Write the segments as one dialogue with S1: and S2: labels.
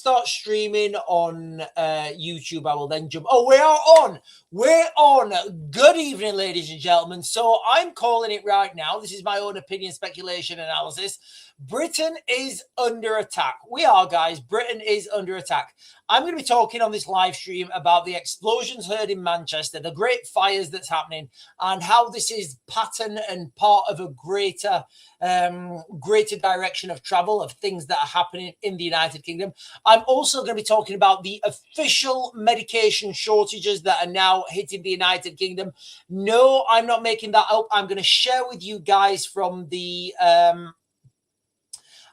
S1: start streaming on YouTube, I will then jump. Oh, we are on. We're on. Good evening, ladies and gentlemen. So I'm calling it right now. This is my own opinion, speculation, analysis. Britain is under attack. We are, guys. Britain is under attack. I'm going to be talking on this live stream about the explosions heard in Manchester, the great fires that's happening, and how this is pattern and part of a greater direction of travel of things that are happening in the United Kingdom. I'm also going to be talking about the official medication shortages that are now hitting the United Kingdom. No, I'm not making that up. I'm going to share with you guys from the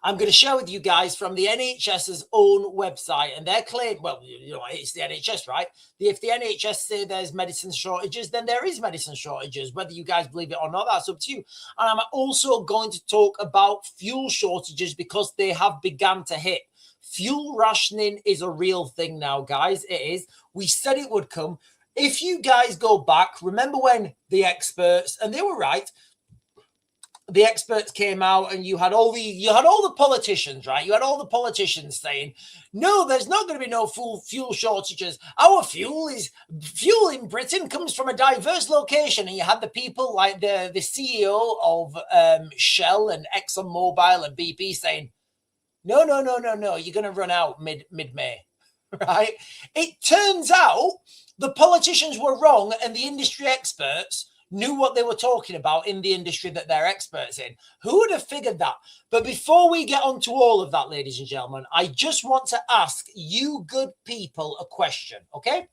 S1: NHS's own website, and their claim, well, you know, it's the NHS, right? If the NHS say there's medicine shortages, then there is medicine shortages. Whether you guys believe it or not, that's up to you. And I'm also going to talk about fuel shortages because they have begun to hit. Fuel rationing is a real thing now, guys. It is. We said it would come. If you guys go back, remember when the experts, and they were right, the experts came out and you had all the politicians, right? You had all the politicians saying, no, there's not going to be no fuel shortages. Our fuel in Britain comes from a diverse location. And you had the people like the CEO of Shell and ExxonMobil and BP saying, no, you're going to run out mid-May, right? It turns out the politicians were wrong and the industry experts knew what they were talking about in the industry that they're experts in. Who would have figured that? But before we get on to all of that, ladies and gentlemen, I just want to ask you good people a question, okay?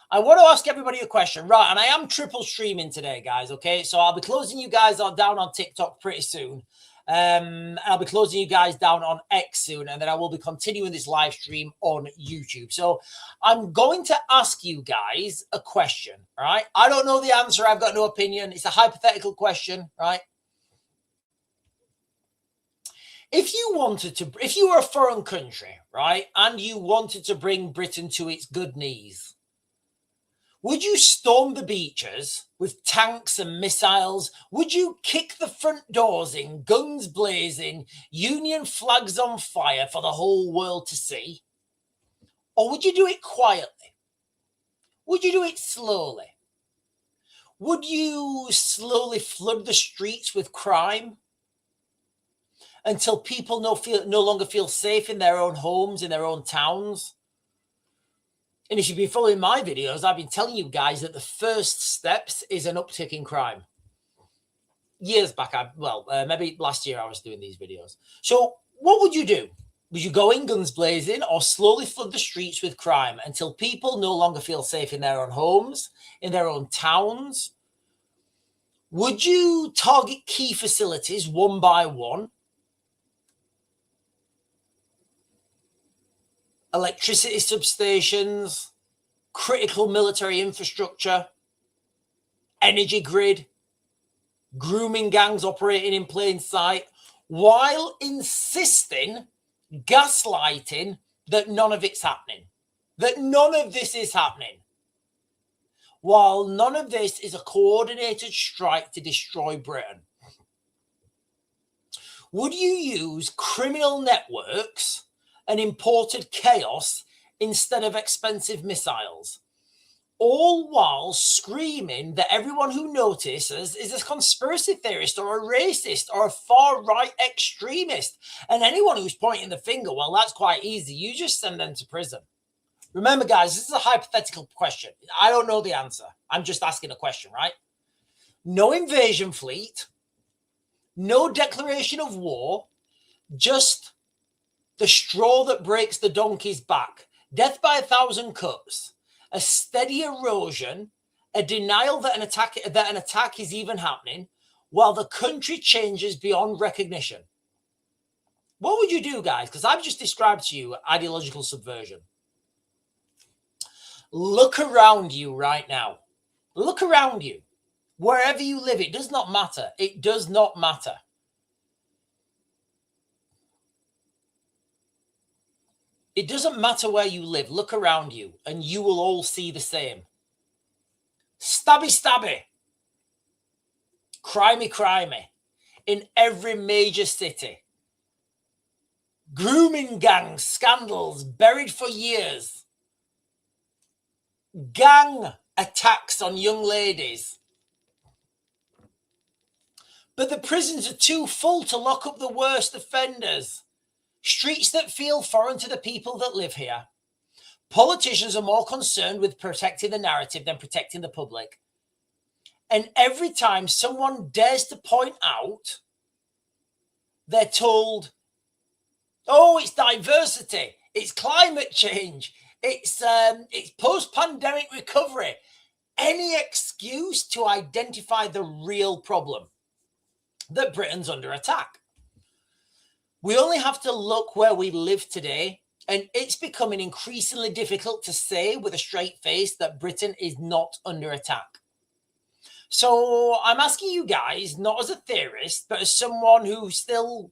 S1: I want to ask everybody a question. Right, and I am triple streaming today, guys, okay? So I'll be closing you guys down on TikTok pretty soon. I'll be closing you guys down on X soon, and then I will be continuing this live stream on YouTube. So I'm going to ask you guys a question, all right? I don't know the answer. I've got no opinion. It's a hypothetical question, right? If you were a foreign country, right, and you wanted to bring Britain to its good knees, would you storm the beaches with tanks and missiles? Would you kick the front doors in, guns blazing, Union flags on fire for the whole world to see? Or would you do it quietly? Would you do it slowly? Would you slowly flood the streets with crime until people no longer feel safe in their own homes, in their own towns? And if you've been following my videos, I've been telling you guys that the first steps is an uptick in crime. Years back, maybe last year I was doing these videos. So what would you do? Would you go in guns blazing or slowly flood the streets with crime until people no longer feel safe in their own homes, in their own towns? Would you target key facilities one by one? Electricity substations, critical military infrastructure, energy grid, grooming gangs operating in plain sight, while insisting, gaslighting that none of it's happening, that none of this is happening, while none of this is a coordinated strike to destroy Britain? Would you use criminal networks and imported chaos instead of expensive missiles, all while screaming that everyone who notices is a conspiracy theorist or a racist or a far-right extremist? And anyone who's pointing the finger, well, that's quite easy. You just send them to prison. Remember, guys, this is a hypothetical question. I don't know the answer. I'm just asking a question, right? No invasion fleet, no declaration of war, just the straw that breaks the donkey's back, death by 1,000 cuts, a steady erosion, a denial that an attack is even happening, while the country changes beyond recognition. What would you do, guys? Because I've just described to you ideological subversion. Look around you right now. Look around you. Wherever you live, it does not matter. It does not matter. It doesn't matter where you live. Look around you and you will all see the same. Stabby, stabby. Crimey, crimey. In every major city. Grooming gang scandals buried for years. Gang attacks on young ladies. But the prisons are too full to lock up the worst offenders. Streets that feel foreign to the people that live here. Politicians are more concerned with protecting the narrative than protecting the public. And every time someone dares to point out, they're told, oh, it's diversity, it's climate change, it's post-pandemic recovery. Any excuse to identify the real problem, that Britain's under attack. We only have to look where we live today, and it's becoming increasingly difficult to say with a straight face that Britain is not under attack. So I'm asking you guys, not as a theorist, but as someone who still,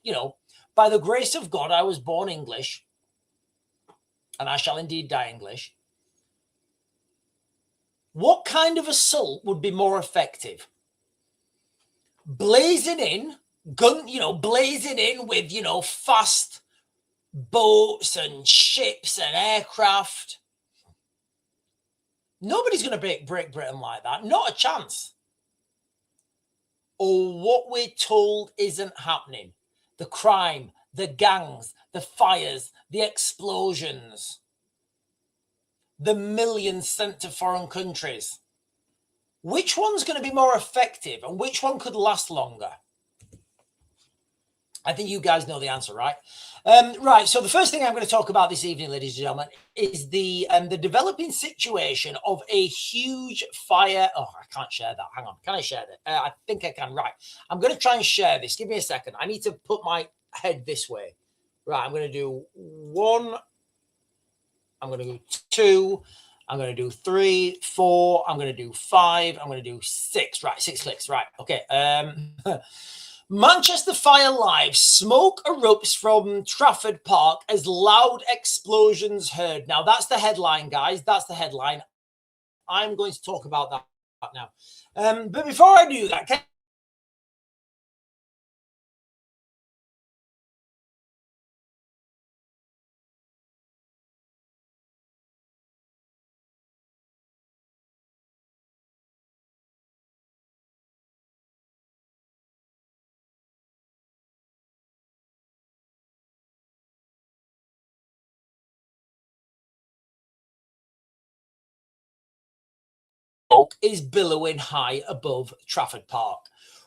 S1: by the grace of God, I was born English, and I shall indeed die English. What kind of assault would be more effective? Blazing in with, fast boats and ships and aircraft. Nobody's going to break Britain like that. Not a chance. Or what we're told isn't happening. The crime, the gangs, the fires, the explosions, the millions sent to foreign countries. Which one's going to be more effective and which one could last longer? I think you guys know the answer, right? Right. So the first thing I'm going to talk about this evening, ladies and gentlemen, is the developing situation of a huge fire. Oh, I can't share that. Hang on. Can I share that? I think I can. Right. I'm going to try and share this. Give me a second. I need to put my head this way. Right. I'm going to do 1. I'm going to do 2. I'm going to do 3, 4. I'm going to do 5. I'm going to do 6. Right. 6 clicks. Right. Okay. Manchester Fire Live. Smoke erupts from Trafford Park as loud explosions heard. Now, that's the headline, guys. That's the headline. I'm going to talk about that now. But before I do that, is billowing high above Trafford Park,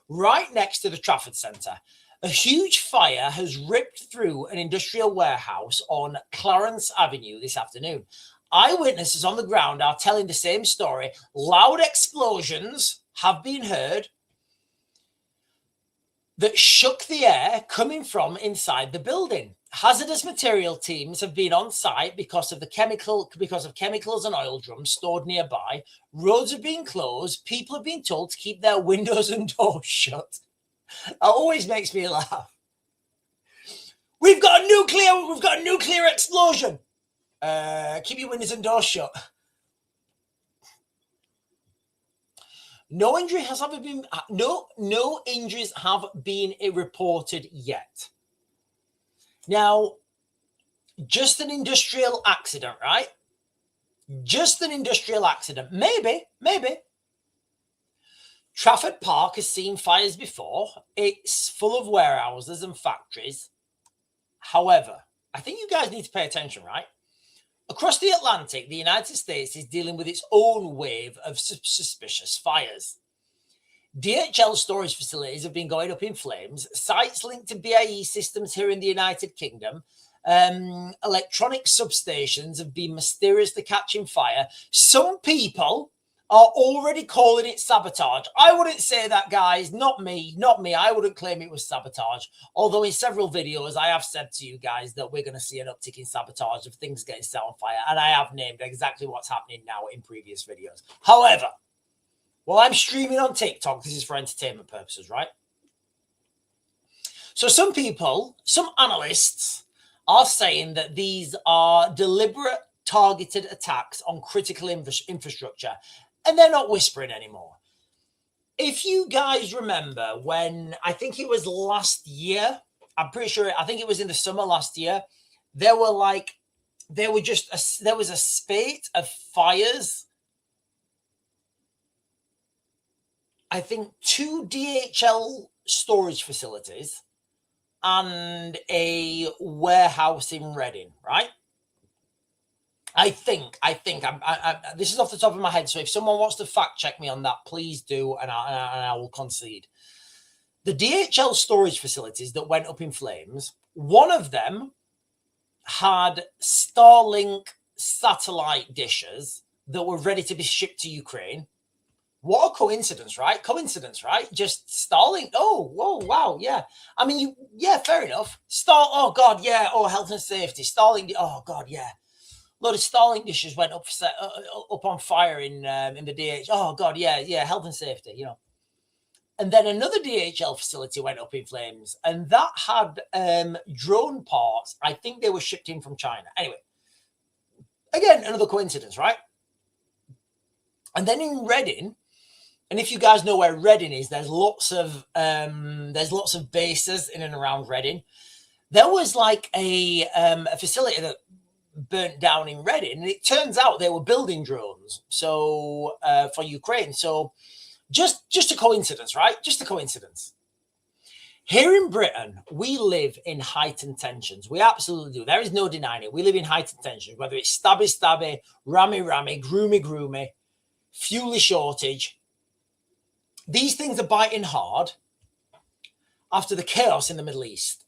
S1: right next to the Trafford Centre. A huge fire has ripped through an industrial warehouse on Clarence Avenue this afternoon. Eyewitnesses on the ground are telling the same story. Loud explosions have been heard that shook the air coming from inside the building. Hazardous material teams have been on site because of chemicals and oil drums stored nearby. Roads have been closed. People have been told to keep their windows and doors shut. That always makes me laugh. We've got a nuclear explosion. Keep your windows and doors shut. No injuries have been reported yet. Now, just an industrial accident, right? Just an industrial accident. Maybe. Trafford Park has seen fires before. It's full of warehouses and factories. However, I think you guys need to pay attention, right? Across the Atlantic, the United States is dealing with its own wave of suspicious fires. DHL storage facilities have been going up in flames. Sites linked to BAE systems here in the United Kingdom. Electronic substations have been mysteriously catching fire. Some people are already calling it sabotage. I wouldn't say that, guys. Not me. I wouldn't claim it was sabotage. Although in several videos, I have said to you guys that we're going to see an uptick in sabotage of things getting set on fire. And I have named exactly what's happening now in previous videos. However, while I'm streaming on TikTok, this is for entertainment purposes, right? So some analysts are saying that these are deliberate, targeted attacks on critical infrastructure, and they're not whispering anymore. If you guys remember when, I think it was last year, I'm pretty sure, I think it was in the summer last year, there was a spate of fires. I think 2 DHL storage facilities and a warehouse in Reading, right? I think this is off the top of my head. So if someone wants to fact check me on that, please do, and I will concede. The DHL storage facilities that went up in flames, one of them had Starlink satellite dishes that were ready to be shipped to Ukraine. What a coincidence, right? Just Starlink. Oh, whoa, wow, yeah. I mean, fair enough. Oh, God, yeah. Oh, health and safety. Starlink. Oh, God, yeah. A lot of Starlink dishes went up on fire in the DH. Oh, God, yeah. Health and safety, you know. And then another DHL facility went up in flames, and that had drone parts. I think they were shipped in from China. Anyway, again, another coincidence, right? And then in Reading, and if you guys know where Reading is, there's lots of bases in and around Reading. There was like a facility that burnt down in Reading, and it turns out they were building drones. So for Ukraine, so. Just a coincidence, right? Just a coincidence. Here in Britain, we live in heightened tensions. We absolutely do. There is no denying it. We live in heightened tensions, whether it's stabby, rammy, groomy, fuel shortage. These things are biting hard after the chaos in the Middle East.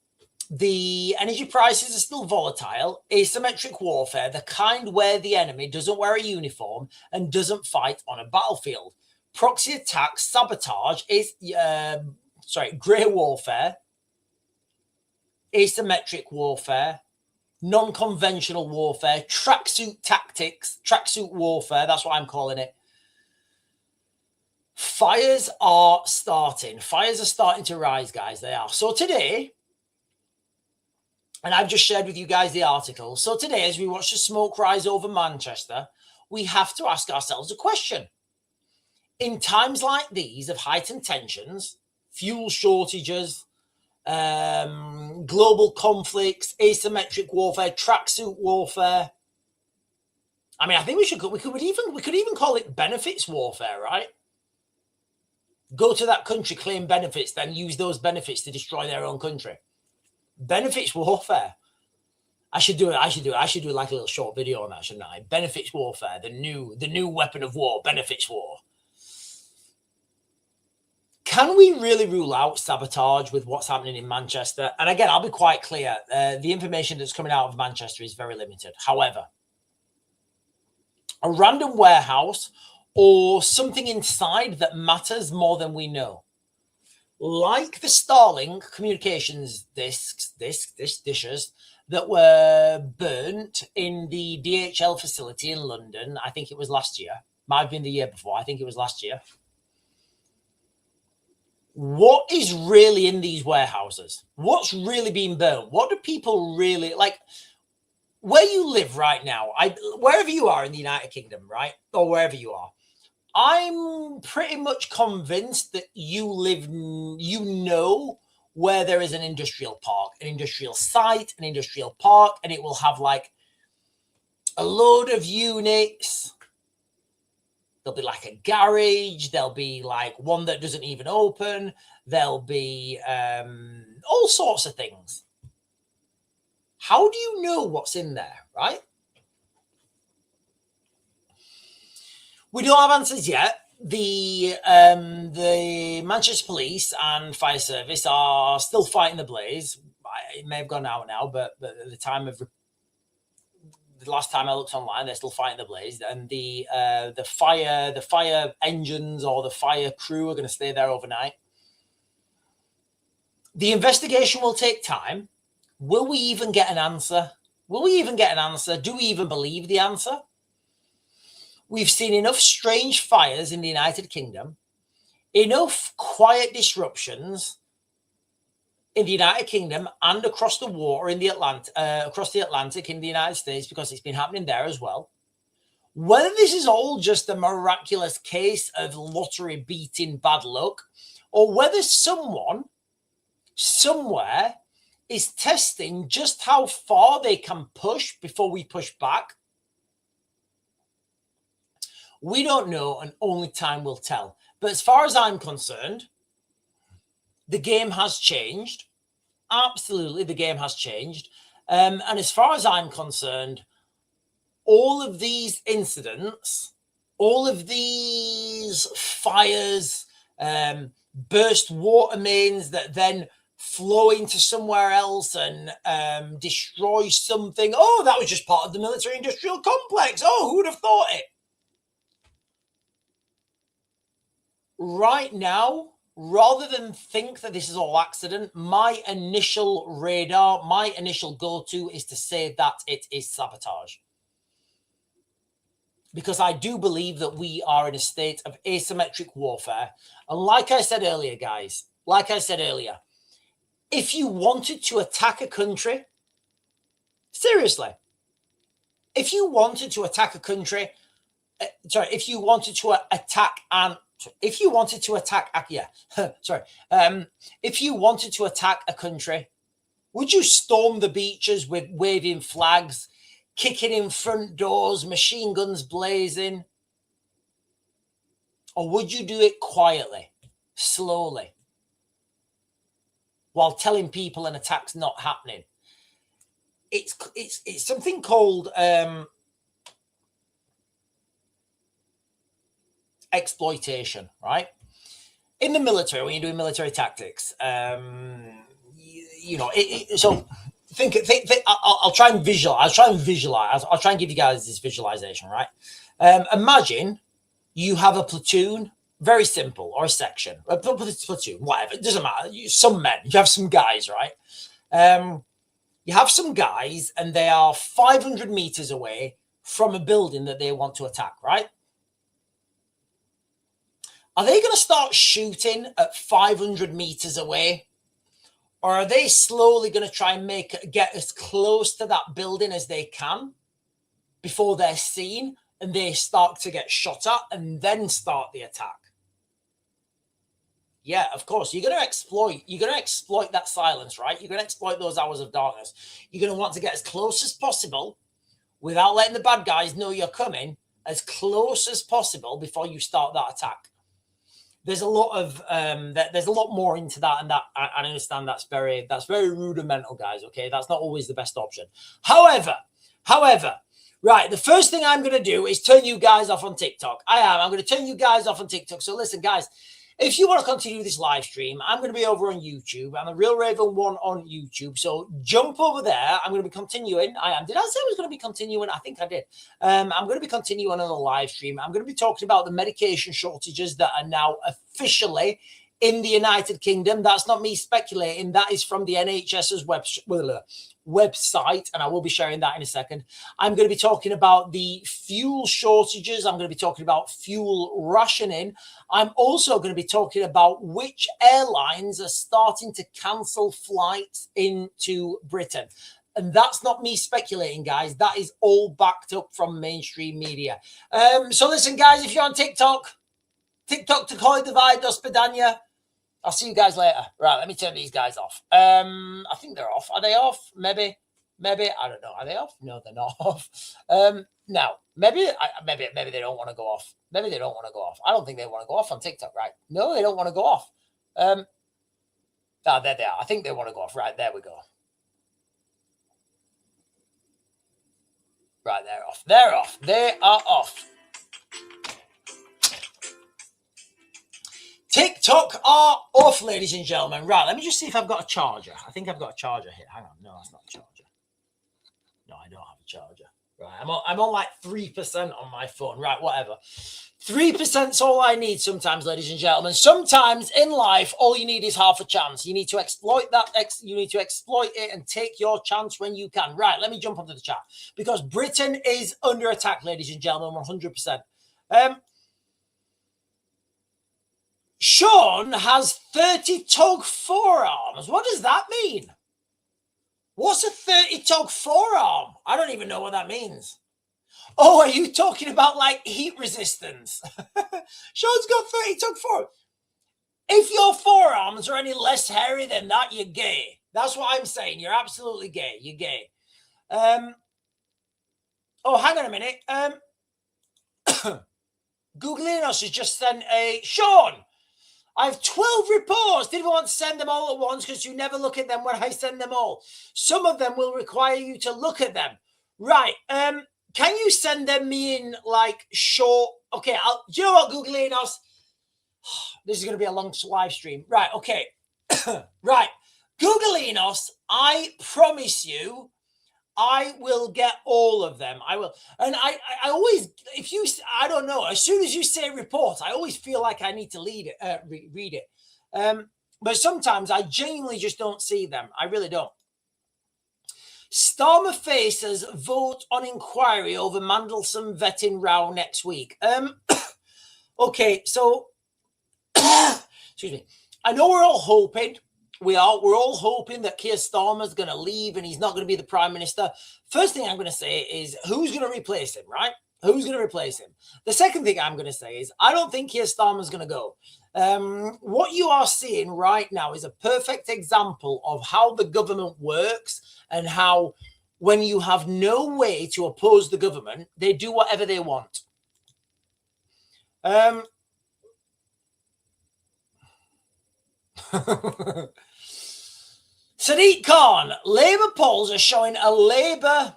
S1: The energy prices are still volatile. Asymmetric warfare, the kind where the enemy doesn't wear a uniform and doesn't fight on a battlefield. Proxy attacks, sabotage, grey warfare, asymmetric warfare, non-conventional warfare, tracksuit tactics, tracksuit warfare, that's what I'm calling it. Fires are starting to rise, guys, they are. So today, and I've just shared with you guys the article, so today as we watch the smoke rise over Manchester, we have to ask ourselves a question. In times like these of heightened tensions, fuel shortages, global conflicts, asymmetric warfare, tracksuit warfare. I mean, I think we could even call it benefits warfare, right? Go to that country, claim benefits, then use those benefits to destroy their own country. Benefits warfare. I should do like a little short video on that, shouldn't I? Benefits warfare, the new weapon of war, benefits war. Can we really rule out sabotage with what's happening in Manchester? And again, I'll be quite clear. The information that's coming out of Manchester is very limited. However, a random warehouse or something inside that matters more than we know, like the Starlink communications dishes that were burnt in the DHL facility in London. I think it was last year. Might have been the year before. I think it was last year. What is really in these warehouses? What's really being burnt? What do people really like? Where you live right now, wherever you are in the United Kingdom, right? Or wherever you are, I'm pretty much convinced that you know where there is an industrial park, an industrial site, an industrial park, and it will have like a load of units. There'll be like a garage. There'll be like one that doesn't even open. There'll be all sorts of things. How do you know what's in there, right? We don't have answers yet. The Manchester Police and Fire Service are still fighting the blaze. It may have gone out now, but at the time of the last time I looked online, they're still fighting the blaze, and the fire engines or the fire crew are going to stay there overnight. The investigation will take time. Will we even get an answer? Do we even believe the answer? We've seen enough strange fires in the United Kingdom, enough quiet disruptions in the United Kingdom and across the water in the Atlantic in the United States, because it's been happening there as well. Whether this is all just a miraculous case of lottery beating bad luck, or whether someone somewhere is testing just how far they can push before we push back. We don't know, and only time will tell. But as far as I'm concerned, the game has changed. Absolutely, the game has changed. And as far as I'm concerned, all of these incidents, all of these fires, burst water mains that then flow into somewhere else and destroy something. Oh, that was just part of the military industrial complex. Oh, who would have thought it? Right now, rather than think that this is all accident, my initial radar, my initial go-to is to say that it is sabotage. Because I do believe that we are in a state of asymmetric warfare. And like I said earlier, guys, if you wanted to attack a country, seriously, if you wanted to attack a country, if you wanted to attack a country, would you storm the beaches with waving flags, kicking in front doors, machine guns blazing? Or would you do it quietly, slowly, while telling people an attack's not happening? It's something called exploitation, right? In the military, when you're doing military tactics, so think. I'll try and visualize. I'll try and give you guys this visualization, right? Imagine you have a platoon, very simple, or a section, a platoon, whatever. It doesn't matter. Some men. You have some guys, right? You have some guys, and they are 500 meters away from a building that they want to attack, right? Are they going to start shooting at 500 meters away? Or are they slowly going to try and get as close to that building as they can before they're seen and they start to get shot at and then start the attack? Yeah, of course. You're going to exploit that silence, right? You're going to exploit those hours of darkness. You're going to want to get as close as possible without letting the bad guys know you're coming, as close as possible before you start that attack. There's a lot of there's a lot more into that, and that I understand that's very rudimental, guys. Okay, that's not always the best option. However, right, the first thing I'm going to do is turn you guys off on TikTok. I'm going to turn you guys off on TikTok. So listen, guys, if you want to continue this live stream, I'm going to be over on YouTube. I'm a Real Raven 1 on YouTube. So jump over there. I'm going to be continuing. Did I say I was going to be continuing? I think I did. I'm going to be continuing on the live stream. I'm going to be talking about the medication shortages that are now officially in the United Kingdom. That's not me speculating. That is from the NHS's website, and I will be sharing that in a second. I'm going to be talking about the fuel shortages. I'm going to be talking about fuel rationing. I'm also going to be talking about which airlines are starting to cancel flights into Britain. And that's not me speculating, guys. That is all backed up from mainstream media. So listen, guys, if you're on TikTok to Koi Divide Dos Pedania, I'll see you guys later. Right, let me turn these guys off. I think they're off. Are they off? Maybe. I don't know. Are they off? No, they're not off. No, maybe they don't want to go off. Maybe they don't want to go off. I don't think they want to go off on TikTok, right? No, they don't want to go off. There they are. I think they want to go off. Right, there we go. Right, they're off. They're off. They are off. TikTok are off, ladies and gentlemen. Right, let me just see if I've got a charger. I think I've got a charger here. Hang on. No, that's not a charger. No, I don't have a charger. Right, I'm on like 3% on my phone. Right, whatever. 3%'s all I need sometimes, ladies and gentlemen. Sometimes in life, all you need is half a chance. You need to exploit that. You need to exploit it and take your chance when you can. Right, let me jump onto the chat because Britain is under attack, ladies and gentlemen, 100%. Sean has 30 tug forearms. What does that mean? What's a 30 tug forearm? I don't even know what that means. Oh, are you talking about like heat resistance? Sean's got 30 tug forearms. If your forearms are any less hairy than that, you're gay. That's what I'm saying. You're absolutely gay. You're gay. Oh, hang on a minute. Googleanos has just sent a Sean. I have 12 reports. Didn't want to send them all at once because you never look at them when I send them all. Some of them will require you to look at them. Right. Can you send them me in like short? Okay. Do you know what, Googleanos? This is going to be a long live stream. Right. Okay. Right. Googleanos, I promise you, I will get all of them. I will. And I always, I don't know, as soon as you say report, I always feel like I need to read it. But sometimes I genuinely just don't see them. I really don't. Starmer faces vote on inquiry over Mandelson vetting row next week. Okay, so, excuse me. I know we're all hoping. We're all hoping that Keir Starmer's going to leave and he's not going to be the Prime Minister. First thing I'm going to say is who's going to replace him, right? Who's going to replace him? The second thing I'm going to say is I don't think Keir Starmer's going to go. What you are seeing right now is a perfect example of how the government works and how when you have no way to oppose the government, they do whatever they want. Sadiq Khan, Labour polls are showing a Labour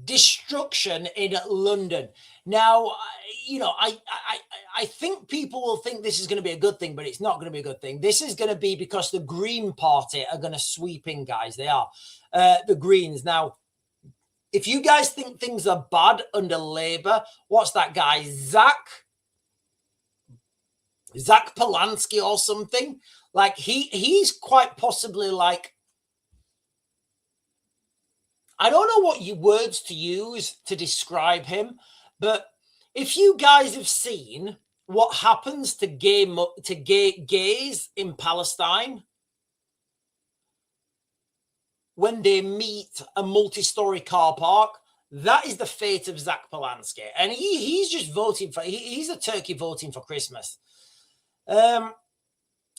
S1: destruction in London. Now, you know, I think people will think this is going to be a good thing, but it's not going to be a good thing. This is going to be because the Green Party are going to sweep in, guys. They are. The Greens. Now, if you guys think things are bad under Labour, what's that guy? Zach Polanski or something? Like he's quite possibly like, I don't know what words to use to describe him, but if you guys have seen what happens to gays in Palestine when they meet a multi-story car park, that is the fate of Zach Polanski. And he's just voting for, he's a turkey voting for Christmas.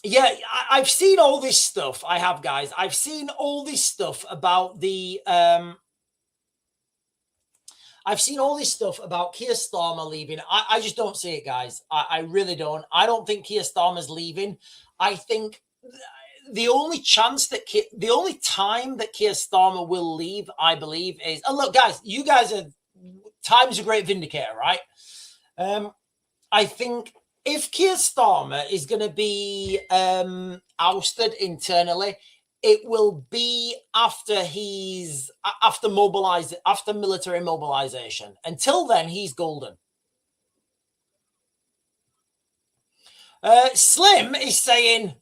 S1: Yeah, I've seen all this stuff. I have, guys. I've seen all this stuff about the I've seen all this stuff about Keir Starmer leaving. I just don't see it, guys. I really don't. I don't think Keir Starmer's leaving. I think the only time that Keir Starmer will leave, I believe, is, and look, guys, you guys are, time's a great vindicator, right? I think if Keir Starmer is going to be ousted internally, it will be after military mobilization. Until then, he's golden. Slim is saying,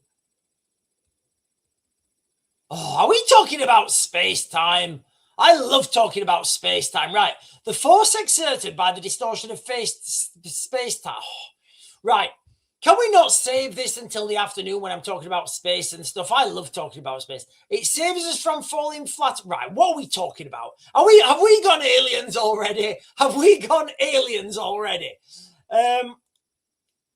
S1: oh, are we talking about space-time? I love talking about space-time. Right. The force exerted by the distortion of space-time. Oh, right. Can we not save this until the afternoon when I'm talking about space and stuff? I love talking about space. It saves us from falling flat. Right. What are we talking about? Have we gone aliens already? Have we gone aliens already?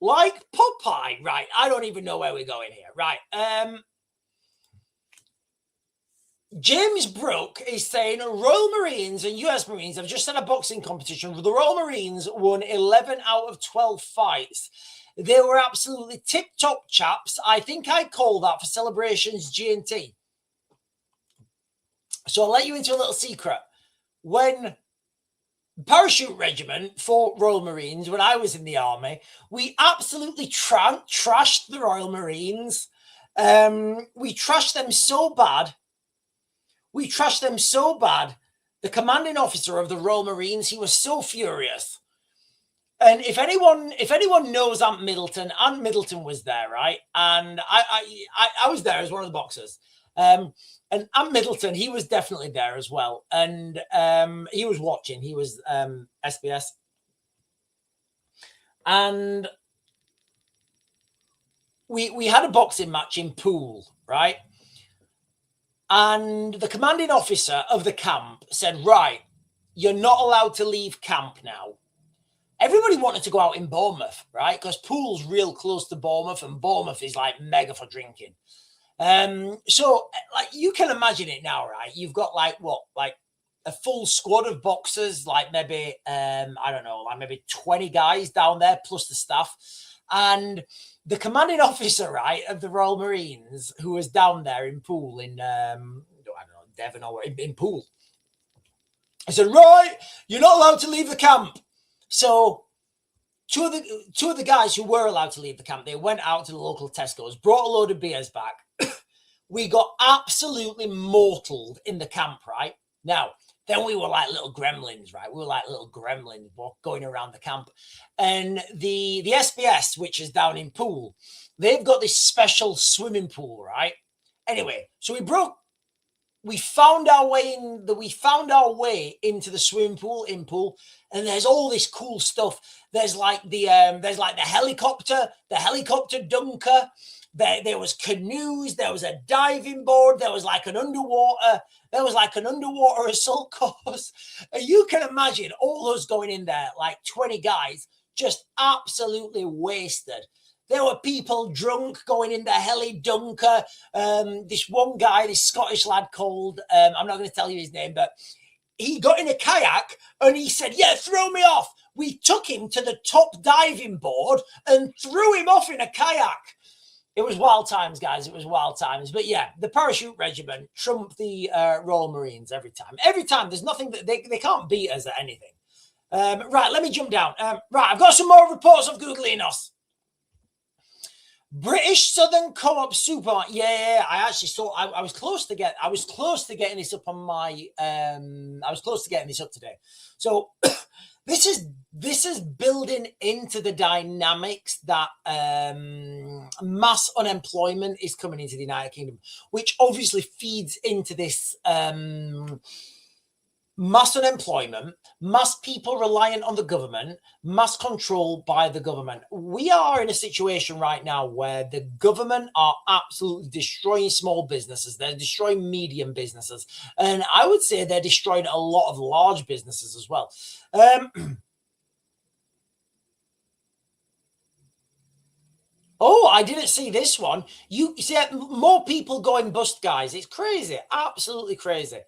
S1: Like Popeye. Right. I don't even know where we're going here. Right. James Brooke is saying Royal Marines and US Marines have just had a boxing competition. The Royal Marines won 11 out of 12 fights. They were absolutely tip-top chaps. I think I call that for Celebrations G&T. So I'll let you into a little secret. When Parachute Regiment for Royal Marines, when I was in the army, we absolutely trashed the Royal Marines. We trashed them so bad. The commanding officer of the Royal Marines, he was so furious. And if anyone knows Ant Middleton was there, right? And I was there as one of the boxers. And Ant Middleton, he was definitely there as well. And he was watching. He was SBS. And we had a boxing match in Poole, right? And the commanding officer of the camp said, right, you're not allowed to leave camp now. Everybody wanted to go out in Bournemouth, right? Because Poole's real close to Bournemouth, and Bournemouth is like mega for drinking. So like you can imagine it now, right? You've got like what, like a full squad of boxers, like maybe I don't know, like maybe 20 guys down there plus the staff, and the commanding officer, right, of the Royal Marines, who was down there in Poole in I don't know, Devon or in Poole. I said, right, you're not allowed to leave the camp. So two of the guys who were allowed to leave the camp, they went out to the local Tesco's, brought a load of beers back. We got absolutely mortaled in the camp, right? Now, then we were like little gremlins, right? We were like little gremlins going around the camp. And the SBS, which is down in Poole, they've got this special swimming pool, right? Anyway, so we found our way into the swimming pool in Poole, and there's all this cool stuff. There's like the helicopter dunker. There was canoes, there was a diving board, there was like an underwater assault course. And you can imagine all us going in there, like 20 guys, just absolutely wasted. There were people drunk going in the heli dunker. This one guy, this Scottish lad called, I'm not going to tell you his name, but he got in a kayak and he said, yeah, throw me off. We took him to the top diving board and threw him off in a kayak. It was wild times, guys. It was wild times. But yeah, the parachute regiment trumped the Royal Marines every time. Every time. There's nothing that they can't beat us at anything. Right, let me jump down. Right, I've got some more reports of Googlinos. British Southern Co-op Supermarket. Yeah, I actually saw. I was close to getting this up on my. I was close to getting this up today. So this is building into the dynamics that mass unemployment is coming into the United Kingdom, which obviously feeds into this. Mass unemployment, mass people reliant on the government, mass control by the government. We are in a situation right now where the government are absolutely destroying small businesses. They're destroying medium businesses. And I would say they're destroying a lot of large businesses as well. Oh, I didn't see this one. You see more people going bust, guys. It's crazy. Absolutely crazy.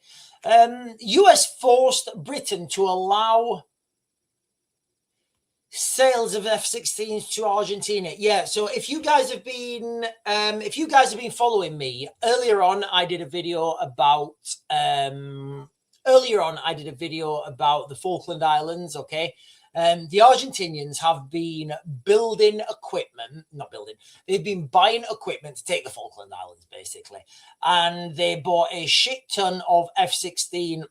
S1: US forced Britain to allow sales of F-16s to Argentina. Yeah, so if you guys have been following me, earlier on I did a video about the Falkland Islands, okay? The Argentinians have been they've been buying equipment to take the Falkland Islands, basically. And they bought a shit ton of F-16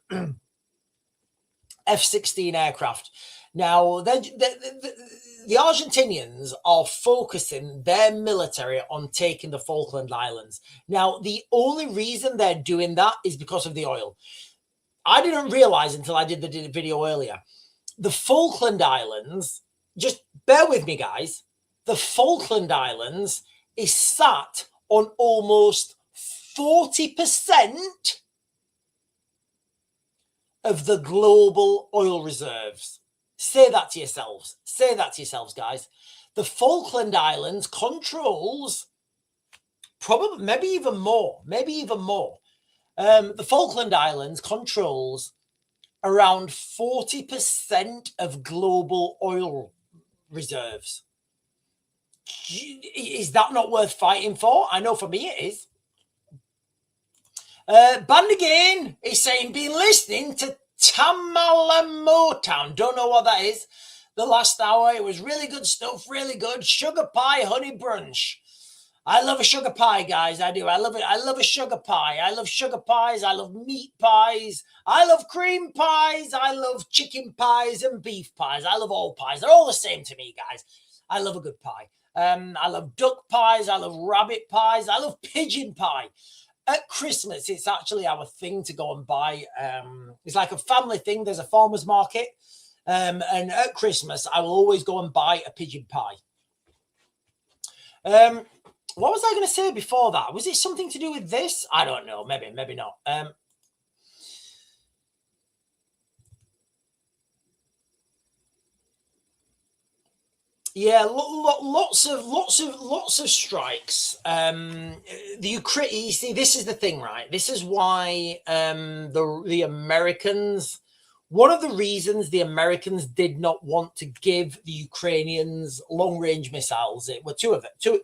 S1: aircraft. Now, the Argentinians are focusing their military on taking the Falkland Islands. Now, the only reason they're doing that is because of the oil. I didn't realize until I did the video earlier. The Falkland Islands, just bear with me, guys. The Falkland Islands is sat on almost 40% of the global oil reserves. Say that to yourselves. Say that to yourselves, guys. The Falkland Islands controls probably, maybe even more. The Falkland Islands controls around 40% of global oil reserves. Is that not worth fighting for? I know for me it is. Band Again is saying, been listening to Tamala Motown. Don't know what that is. The last hour, it was really good stuff, really good. Sugar pie, honey brunch. I love a sugar pie, guys. I do. I love it. I love a sugar pie. I love sugar pies. I love meat pies. I love cream pies. I love chicken pies and beef pies. I love all pies. They're all the same to me, guys. I love a good pie. I love duck pies. I love rabbit pies. I love pigeon pie. At Christmas, it's actually our thing to go and buy. It's like a family thing. There's a farmer's market. And at Christmas, I will always go and buy a pigeon pie. What was I going to say before that? Was it something to do with this? I don't know. Maybe not. Yeah, lots of strikes. The Ukraine. You see, this is the thing, right? This is why the Americans. One of the reasons the Americans did not want to give the Ukrainians long-range missiles. It were two of it. Two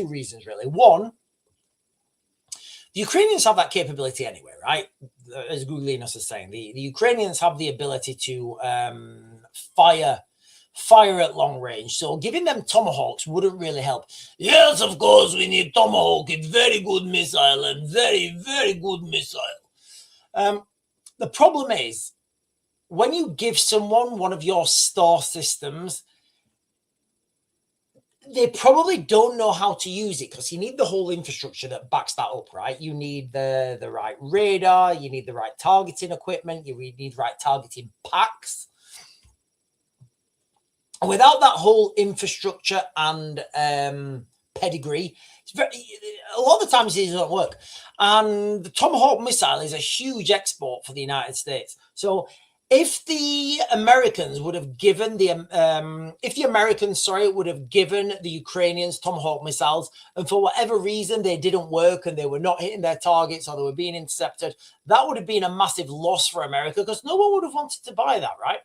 S1: reasons really. One, the Ukrainians have that capability anyway, right? As Guglinos is saying, the Ukrainians have the ability to fire at long range. So giving them tomahawks wouldn't really help. Yes, of course, we need tomahawk. It's very good missile and very, very good missile. The problem is when you give someone one of your star systems, they probably don't know how to use it because you need the whole infrastructure that backs that up, right? You need the right radar, you need the right targeting equipment, you need right targeting packs. And without that whole infrastructure and pedigree, a lot of the times these don't work. And the Tomahawk missile is a huge export for the United States. So if the Americans would have given would have given the Ukrainians Tomahawk missiles, and for whatever reason they didn't work and they were not hitting their targets or they were being intercepted, that would have been a massive loss for America because no one would have wanted to buy that, right?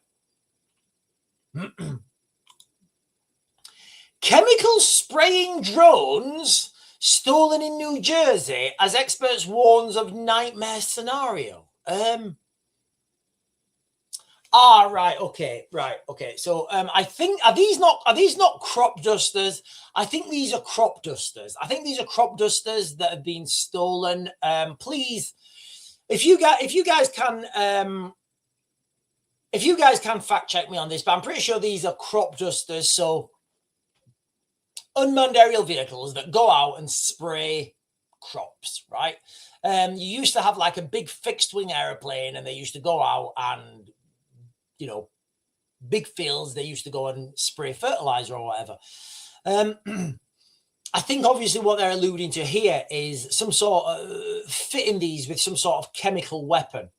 S1: Chemical spraying drones stolen in New Jersey as experts warns of nightmare scenario. Right, okay. So I think are these not crop dusters? I think these are crop dusters. I think these are crop dusters that have been stolen. Please, if you guys can fact check me on this, but I'm pretty sure these are crop dusters. So unmanned aerial vehicles that go out and spray crops, right? You used to have like a big fixed wing airplane and they used to go out and, big fields, they used to go and spray fertilizer or whatever. I think obviously what they're alluding to here is some sort of fitting these with some sort of chemical weapon.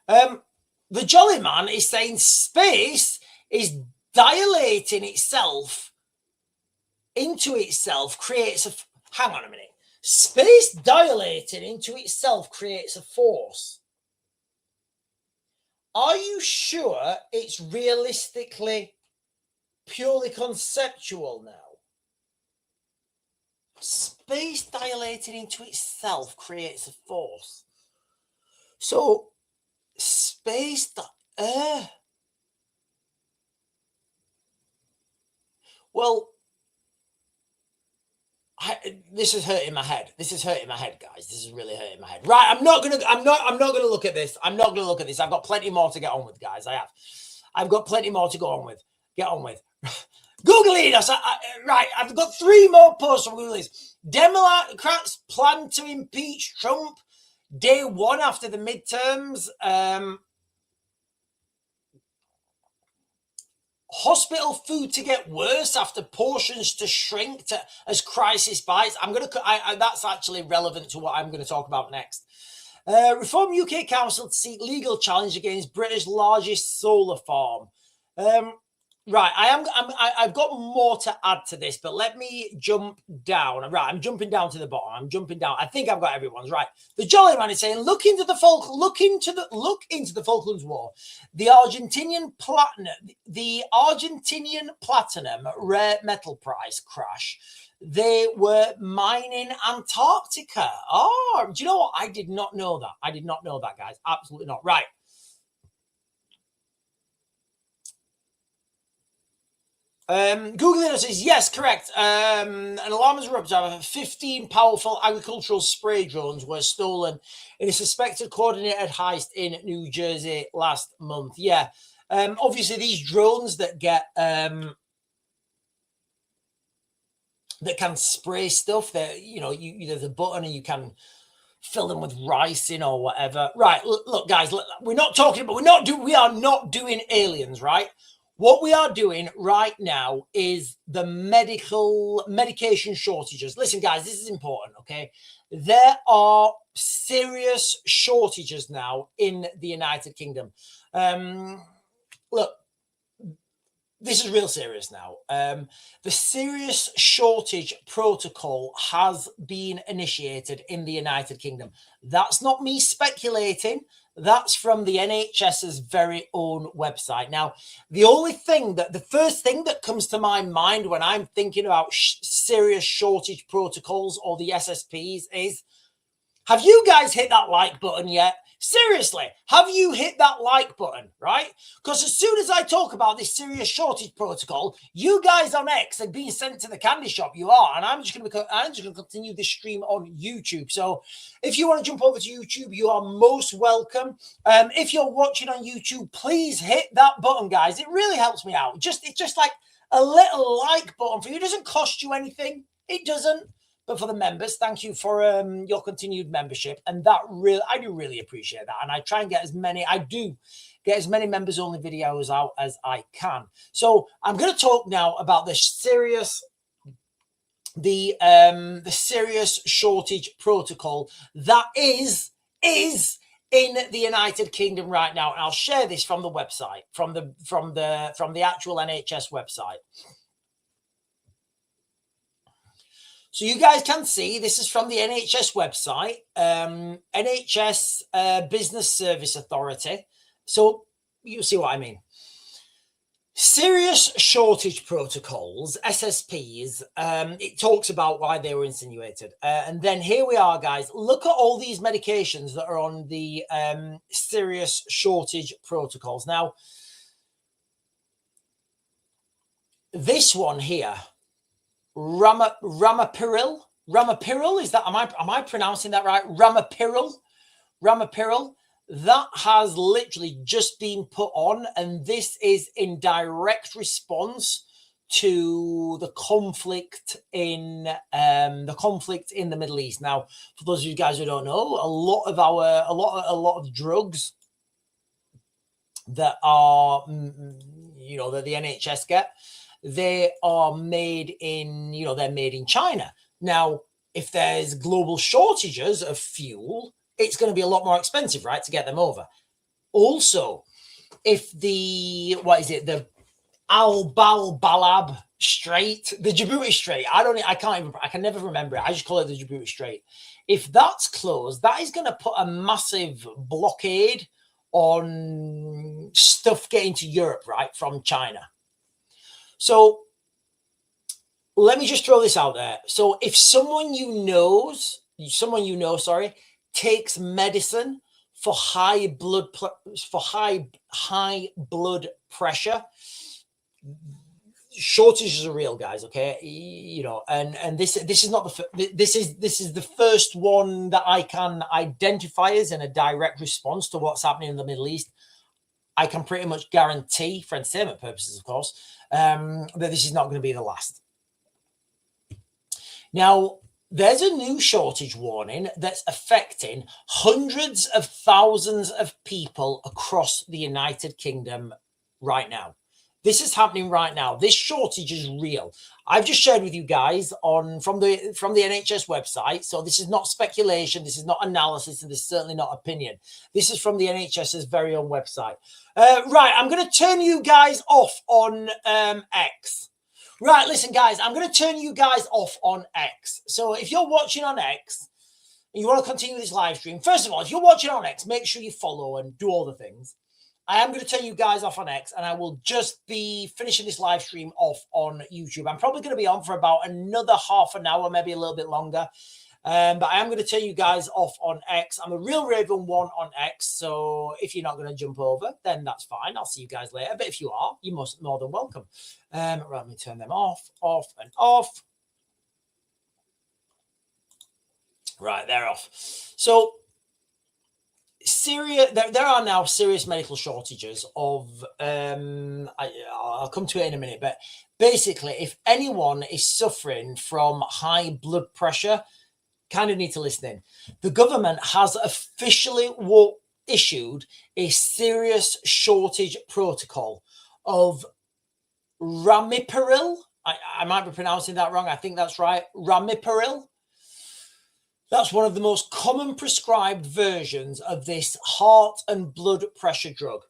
S1: The Jolly Man is saying space is dilating itself into itself creates a... Hang on a minute. Space dilating into itself creates a force. Are you sure it's realistically purely conceptual now? Space dilating into itself creates a force. So space... Well... this is hurting my head. This is hurting my head, guys. This is really hurting my head. Right, I'm not gonna look at this. I'm not gonna look at this. I've got plenty more to get on with, guys. I've got plenty more to go on with. Get on with. Googling us. Right, I've got 3 more posts from Googling. Democrats plan to impeach Trump day 1 after the midterms. Hospital food to get worse after portions to shrink as crisis bites. That's actually relevant to what I'm going to talk about next. Reform UK Council to seek legal challenge against British largest solar farm. Right, I've got more to add to this, but let me jump down. Right, I'm jumping down to the bottom. I'm jumping down. I think I've got everyone's right. The Jolly Man is saying, look into the Falklands War. The Argentinian platinum rare metal price crash. They were mining Antarctica. Oh, do you know what? I did not know that. I did not know that, guys. Absolutely not. Right. Google says, yes, correct. An alarm has erupted. 15 powerful agricultural spray drones were stolen in a suspected coordinated heist in New Jersey last month. Yeah. Obviously, these drones that get that can spray stuff that, there's a button and you can fill them with rice in or whatever. Right. Look, guys, we are not doing aliens, right? What we are doing right now is the medication shortages. Listen, guys, this is important, okay? There are serious shortages now in the United Kingdom. Look, this is real serious now. The serious shortage protocol has been initiated in the United Kingdom. That's not me speculating. That's from the NHS's very own website. Now, the first thing that comes to my mind when I'm thinking about serious shortage protocols or the SSPs is, have you guys hit that like button yet? Seriously, have you hit that like button, right? Because as soon as I talk about this serious shortage protocol, you guys on X are being sent to the candy shop. You are, and I'm just going to continue this stream on YouTube. So, if you want to jump over to YouTube, you are most welcome. If you're watching on YouTube, please hit that button, guys. It really helps me out. It's just like a little like button for you. It doesn't cost you anything. It doesn't. But for the members, thank you for your continued membership, and I do really appreciate that. And I try and get as many members only videos out as I can. So I'm going to talk now about the serious shortage protocol that is in the United Kingdom right now, and I'll share this from the website, from the actual NHS website. So you guys can see this is from the NHS website, NHS Business Service Authority. So you see what I mean. Serious shortage protocols, SSPs, it talks about why they were insinuated. And then here we are, guys. Look at all these medications that are on the serious shortage protocols. Now, this one here, Ramapiril, is that, am I pronouncing that right? Ramapiril, that has literally just been put on, and this is in direct response to the conflict in the Middle East. Now, for those of you guys who don't know, a lot of drugs that are that the NHS get, they are made in, they're made in China. Now, if there's global shortages of fuel, it's going to be a lot more expensive, right, to get them over. Also, if the Al-Balab Strait, the Djibouti Strait, I can never remember it. I just call it the Djibouti Strait. If that's closed, that is going to put a massive blockade on stuff getting to Europe, right, from China. So let me just throw this out there. So if someone you know, takes medicine for high blood pressure, shortages are real, guys. Okay, and this is not this is the first one that I can identify as in a direct response to what's happening in the Middle East. I can pretty much guarantee, for entertainment purposes, of course, that this is not going to be the last. Now, there's a new shortage warning that's affecting hundreds of thousands of people across the United Kingdom right now. This is happening right now. This shortage is real. I've just shared with you guys from the NHS website. So this is not speculation. This is not analysis, and this is certainly not opinion. This is from the NHS's very own website. Right, I'm going to turn you guys off on X. Right, listen, guys, I'm going to turn you guys off on X. So if you're watching on X and you want to continue this live stream, first of all, if you're watching on X, make sure you follow and do all the things. I am going to turn you guys off on X, and I will just be finishing this live stream off on YouTube. I'm probably going to be on for about another half an hour, maybe a little bit longer. But I am going to turn you guys off on X. I'm a Real Raven 1 on X, so if you're not going to jump over, then that's fine. I'll see you guys later. But if you are, you're more than welcome. Right, let me turn them off, and off. Right, they're off. So, there are now serious medical shortages of I'll come to it in a minute, but basically, if anyone is suffering from high blood pressure, kind of need to listen in. The government has officially issued a serious shortage protocol of Ramipiril. I might be pronouncing that wrong. I think that's right. Ramipiril. That's one of the most common prescribed versions of this heart and blood pressure drug.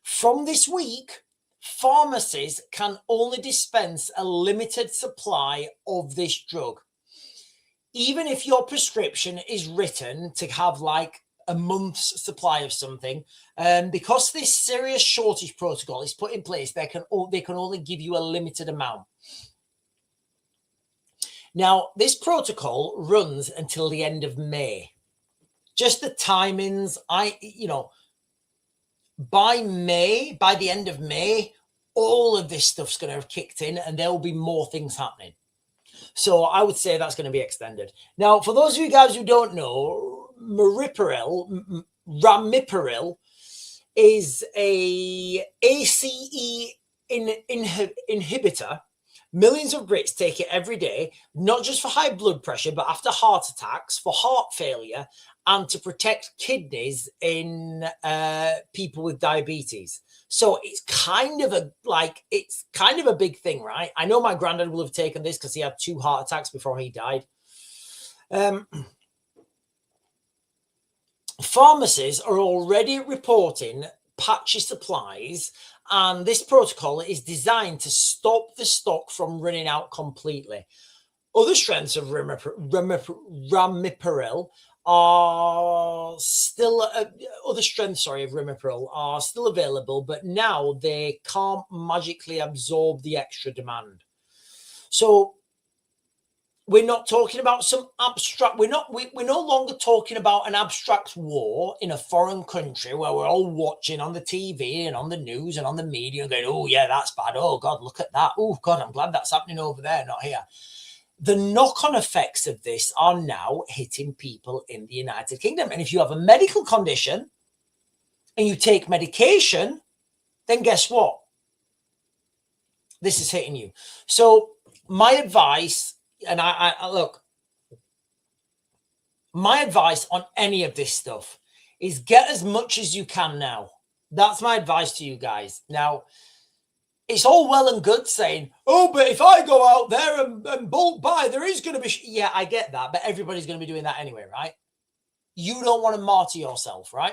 S1: From this week, pharmacies can only dispense a limited supply of this drug. Even if your prescription is written to have like a month's supply of something, because this serious shortage protocol is put in place, they can only give you a limited amount. Now, this protocol runs until the end of May. Just the timings, by the end of May, all of this stuff's going to have kicked in and there will be more things happening. So I would say that's going to be extended. Now, for those of you guys who don't know, ramipril is a ACE inhibitor. Millions of Brits take it every day, not just for high blood pressure, but after heart attacks, for heart failure, and to protect kidneys in people with diabetes. So it's kind of a big thing, right? I know my granddad will have taken this because he had 2 heart attacks before he died. Pharmacies are already reporting patchy supplies, and this protocol is designed to stop the stock from running out completely. Other strengths of ramipril are still available, but now they can't magically absorb the extra demand. So we're not talking about some abstract, we're no longer talking about an abstract war in a foreign country where we're all watching on the TV and on the news and on the media and going, oh yeah, that's bad. Oh God, look at that. Oh God, I'm glad that's happening over there, not here. The knock-on effects of this are now hitting people in the United Kingdom. And if you have a medical condition and you take medication, then guess what? This is hitting you. So my advice, and my advice on any of this stuff is get as much as you can now. That's my advice to you guys. Now, it's all well and good saying, oh, but if I go out there and bulk buy, there is going to be... Yeah, I get that, but everybody's going to be doing that anyway, right? You don't want to martyr yourself, right?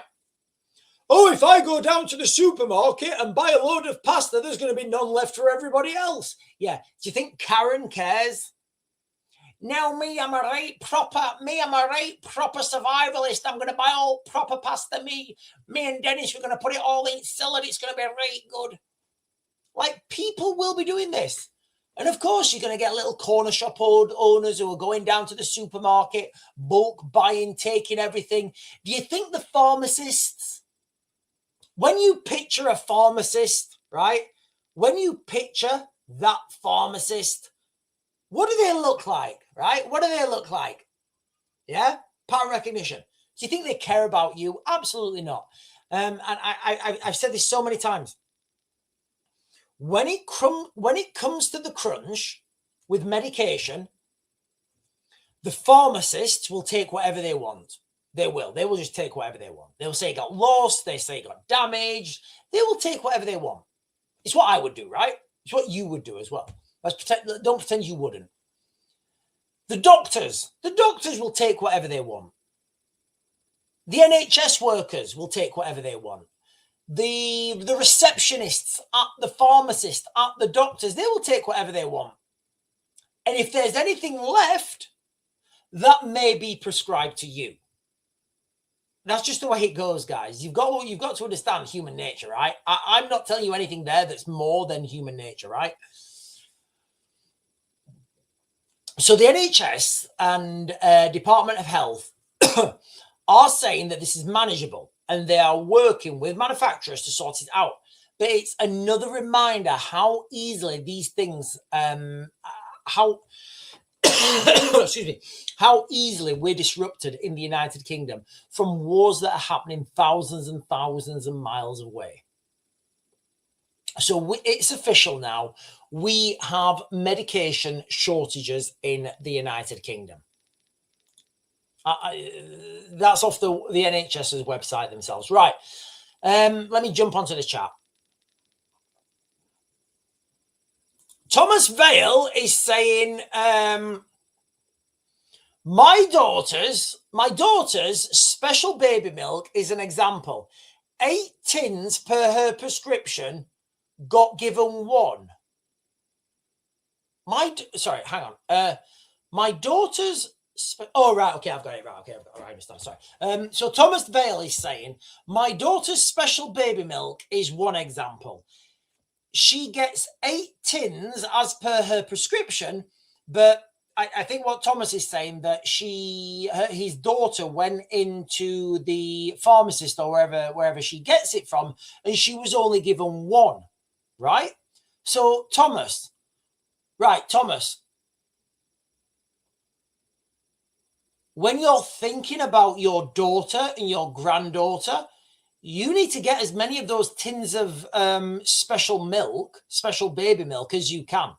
S1: Oh, if I go down to the supermarket and buy a load of pasta, there's going to be none left for everybody else. Yeah, do you think Karen cares? Now, me, I'm a right proper survivalist. I'm going to buy all proper pasta. Me and Dennis, we're going to put it all in salad. It's going to be right good. Like, people will be doing this. And of course, you're going to get little corner shop owners who are going down to the supermarket, bulk buying, taking everything. Do you think the pharmacists, when you picture a pharmacist, right? When you picture that pharmacist, what do they look like, right? What do they look like? Yeah? Pattern recognition. Do you think they care about you? Absolutely not. And I've said this so many times. When it comes to the crunch with medication, the pharmacists will take whatever they want. They will just take whatever they want. They'll say it got lost. They say it got damaged. They will take whatever they want. It's what I would do, right? It's what you would do as well. Don't pretend you wouldn't. The doctors will take whatever they want. The NHS workers will take whatever they want. The receptionists at the pharmacists, at the doctors, they will take whatever they want. And if there's anything left, that may be prescribed to you. That's just the way it goes, guys. You've got to understand human nature, right? I'm not telling you anything there that's more than human nature, right? So the NHS and Department of Health are saying that this is manageable and they are working with manufacturers to sort it out. But it's another reminder how easily these things, how easily we're disrupted in the United Kingdom from wars that are happening thousands and thousands of miles away. So it's official now. We have medication shortages in the United Kingdom. That's off the NHS's website themselves. Right. Let me jump onto the chat. Thomas Vale is saying, my daughter's special baby milk is an example. 8 tins per her prescription got given one. Sorry, hang on. My daughter's. Oh, right. Okay, I've got it. Right. Okay, I've got it. Right, I understand. Sorry. So Thomas Vale is saying, my daughter's special baby milk is one example. She gets 8 tins as per her prescription, but I think what Thomas is saying that his daughter went into the pharmacist or wherever she gets it from, and she was only given one, right? So Thomas, when you're thinking about your daughter and your granddaughter, you need to get as many of those tins of special baby milk as you can.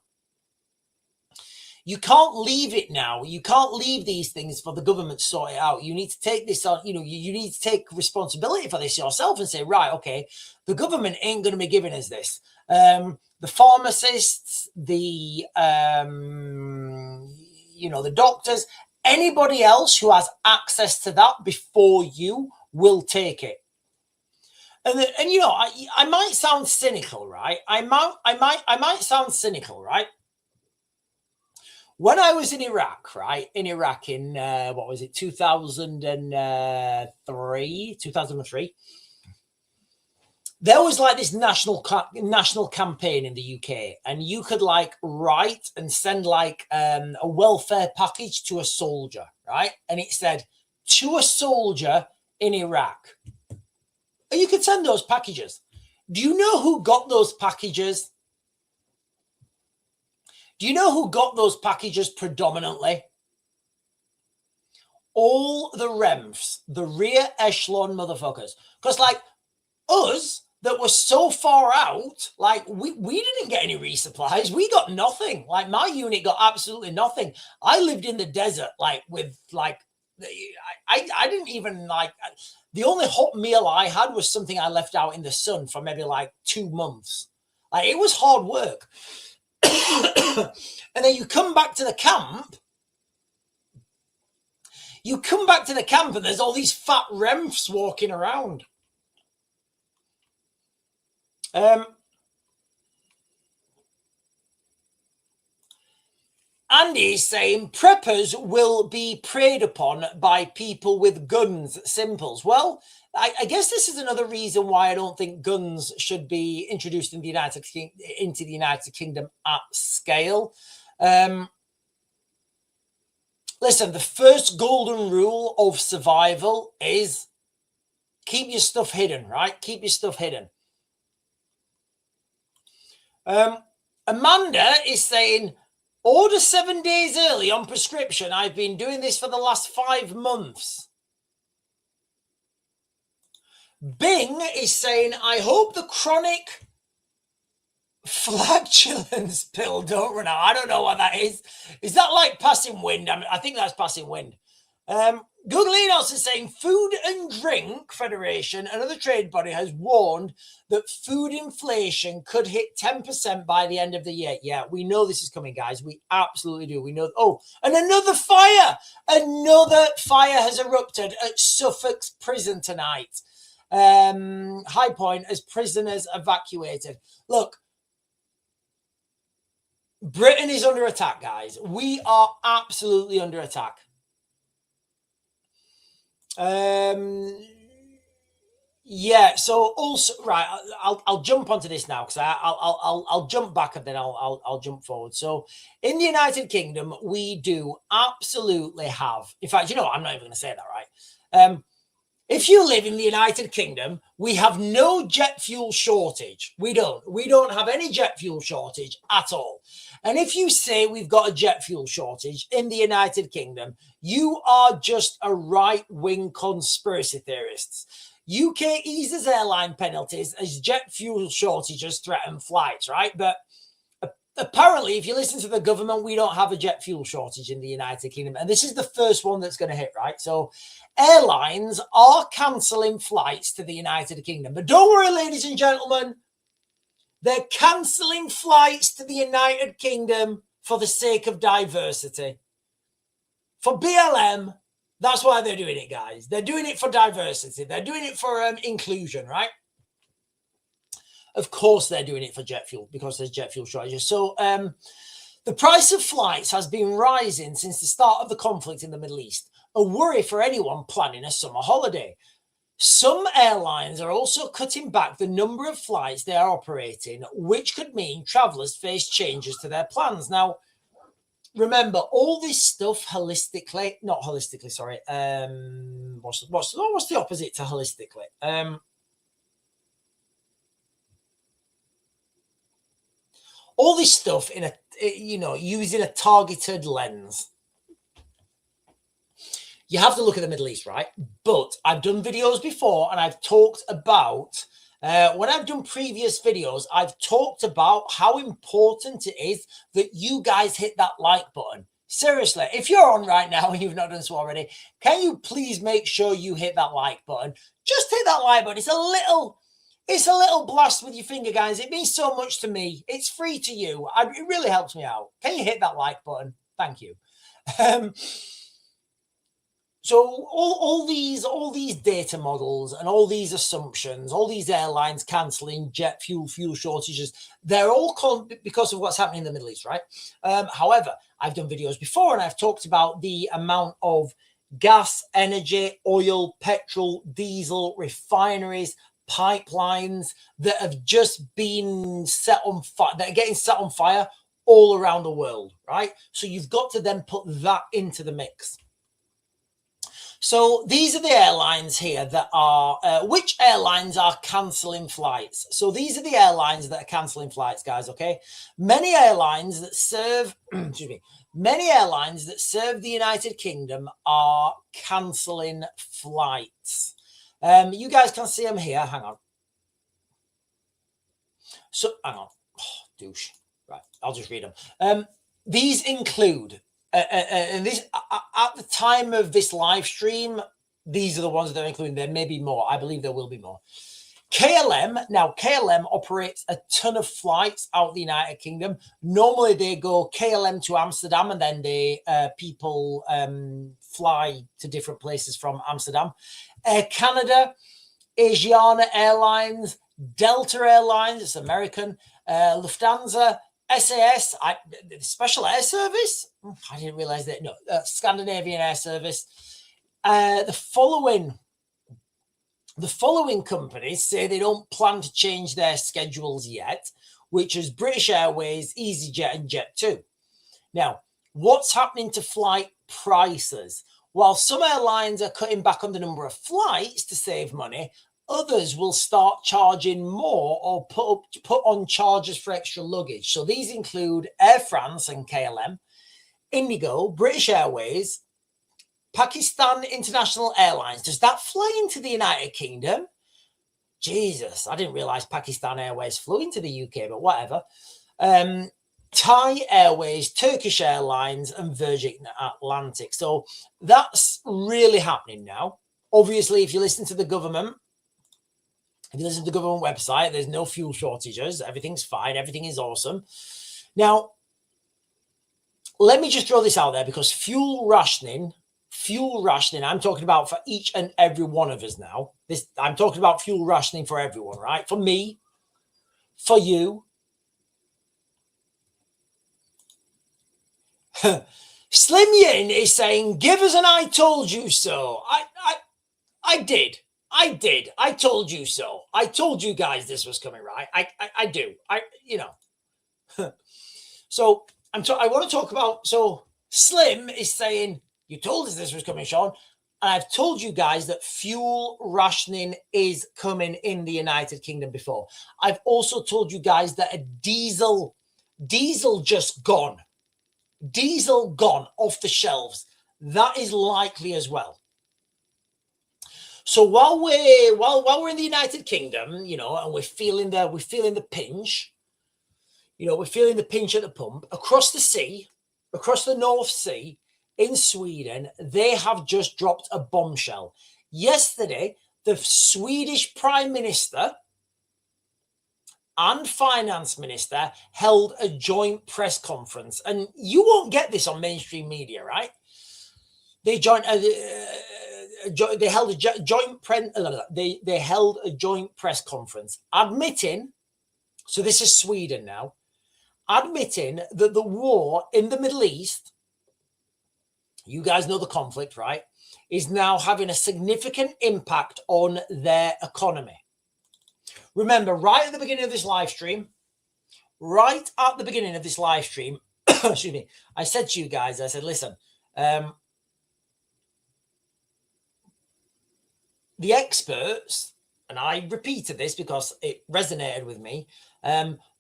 S1: You can't leave it now. You can't leave these things for the government to sort it out. You need to take this on, you need to take responsibility for this yourself and say, right, okay, the government ain't going to be giving us this. The pharmacists, the doctors, anybody else who has access to that before you will take it. And I might sound cynical, right? I might sound cynical, right? When I was in Iraq, right? In Iraq in, 2003, there was like this national campaign in the UK, and you could like write and send like a welfare package to a soldier, right? And it said, to a soldier in Iraq. And you could send those packages. Do you know who got those packages? Do you know who got those packages predominantly? All the REMFs, the rear echelon motherfuckers. Because like us that were so far out, like we didn't get any resupplies. We got nothing. Like my unit got absolutely nothing. I lived in the desert, like with like, I didn't even like, the only hot meal I had was something I left out in the sun for maybe like 2 months. Like it was hard work. And then you come back to the camp. And there's all these fat REMFs walking around. Andy is saying preppers will be preyed upon by people with guns. Simples. Well, I guess this is another reason why I don't think guns should be introduced in the into the United Kingdom at scale. Listen, the first golden rule of survival is keep your stuff hidden, right? Keep your stuff hidden. Amanda is saying, order 7 days early on prescription. I've been doing this for the last 5 months. Bing is saying, I hope the chronic flatulence pill don't run out. I don't know what that is. Is that like passing wind? I think that's passing wind. Googlinos is saying Food and Drink Federation, another trade body, has warned that food inflation could hit 10% by the end of the year. Yeah, we know this is coming, guys. We absolutely do. We know. Oh, and another fire. Another fire has erupted at Suffolk's prison tonight. High Point as prisoners evacuated. Look, Britain is under attack, guys. We are absolutely under attack. Yeah. So also, right, I'll jump onto this now because I'll jump back and then I'll jump forward. So in the United Kingdom, we do absolutely have. In fact, I'm not even going to say that, right? If you live in the United Kingdom, we have no jet fuel shortage. We don't have any jet fuel shortage at all. And if you say we've got a jet fuel shortage in the United Kingdom, you are just a right-wing conspiracy theorists. UK eases airline penalties as jet fuel shortages threaten flights, right? But apparently, if you listen to the government, we don't have a jet fuel shortage in the United Kingdom. And this is the first one that's going to hit, right? So airlines are cancelling flights to the United Kingdom. But don't worry, ladies and gentlemen. They're cancelling flights to the United Kingdom for the sake of diversity. For BLM, that's why they're doing it, guys. They're doing it for diversity. They're doing it for inclusion, right? Of course, they're doing it for jet fuel because there's jet fuel shortages. So the price of flights has been rising since the start of the conflict in the Middle East, a worry for anyone planning a summer holiday. Some airlines are also cutting back the number of flights they are operating, which could mean travelers face changes to their plans. Now, remember, all this stuff not holistically, sorry. What's the opposite to holistically? All this stuff in using a targeted lens. You have to look at the Middle East, right? But I've done videos before and I've talked about, when I've done previous videos, I've talked about how important it is that you guys hit that like button. Seriously, if you're on right now and you've not done so already, can you please make sure you hit that like button? Just hit that like button. It's a little blast with your finger, guys. It means so much to me. It's free to you. It really helps me out. Can you hit that like button? Thank you. So all these data models and all these assumptions, all these airlines cancelling jet fuel shortages, they're all because of what's happening in the Middle East, right? However, I've done videos before and I've talked about the amount of gas, energy, oil, petrol, diesel, refineries, pipelines that have just been set on fire, that are getting set on fire all around the world, right? So you've got to then put that into the mix. So these are the airlines here that are, which airlines are cancelling flights? So these are the airlines that are cancelling flights, guys, okay? Many airlines that serve, many airlines that serve the United Kingdom are cancelling flights. You guys can see them here. Hang on. So, hang on. Oh, douche. Right, I'll just read them. These include... and this at the time of this live stream, these are the ones that are included. There may be more. I believe there will be more. KLM. Now, KLM operates a ton of flights out of the United Kingdom. Normally, they go KLM to Amsterdam, and then people fly to different places from Amsterdam. Air Canada, Asiana Airlines, Delta Airlines, it's American, Lufthansa, SAS, Special Air Service. I didn't realize that. No, Scandinavian Air Service. The following companies say they don't plan to change their schedules yet, which is British Airways, EasyJet, and Jet2. Now, what's happening to flight prices? While some airlines are cutting back on the number of flights to save money, others will start charging more or put on charges for extra luggage. So these include Air France and KLM, Indigo, British Airways, Pakistan International Airlines. Does that fly into the United Kingdom? Jesus, I didn't realize Pakistan Airways flew into the UK, but whatever. Thai Airways, Turkish Airlines, and Virgin Atlantic. So that's really happening now. Obviously, if you listen to the government, if you listen to the government website, there's no fuel shortages. Everything's fine. Everything is awesome. Now, let me just throw this out there because fuel rationing, I'm talking about for each and every one of us now. I'm talking about fuel rationing for everyone, right? For me, for you. Slim Yin is saying, give us an I told you so. I did. I told you so. I told you guys this was coming, right? I do. So I want to talk about, so Slim is saying, you told us this was coming, Sean. And I've told you guys that fuel rationing is coming in the United Kingdom before. I've also told you guys that a diesel just gone. Diesel gone off the shelves. That is likely as well. So while we're in the United Kingdom, and we're feeling the pinch, we're feeling the pinch at the pump across the sea, across the North Sea in Sweden, they have just dropped a bombshell. Yesterday, the Swedish Prime Minister and Finance Minister held a joint press conference, and you won't get this on mainstream media, right? They held a joint press conference admitting So this is Sweden now, admitting that the war in the Middle East, you guys know the conflict, right, is now having a significant impact on their economy. Remember, right at the beginning of this live stream, excuse me, I said to you guys, I said, listen, the experts, and I repeated this because it resonated with me,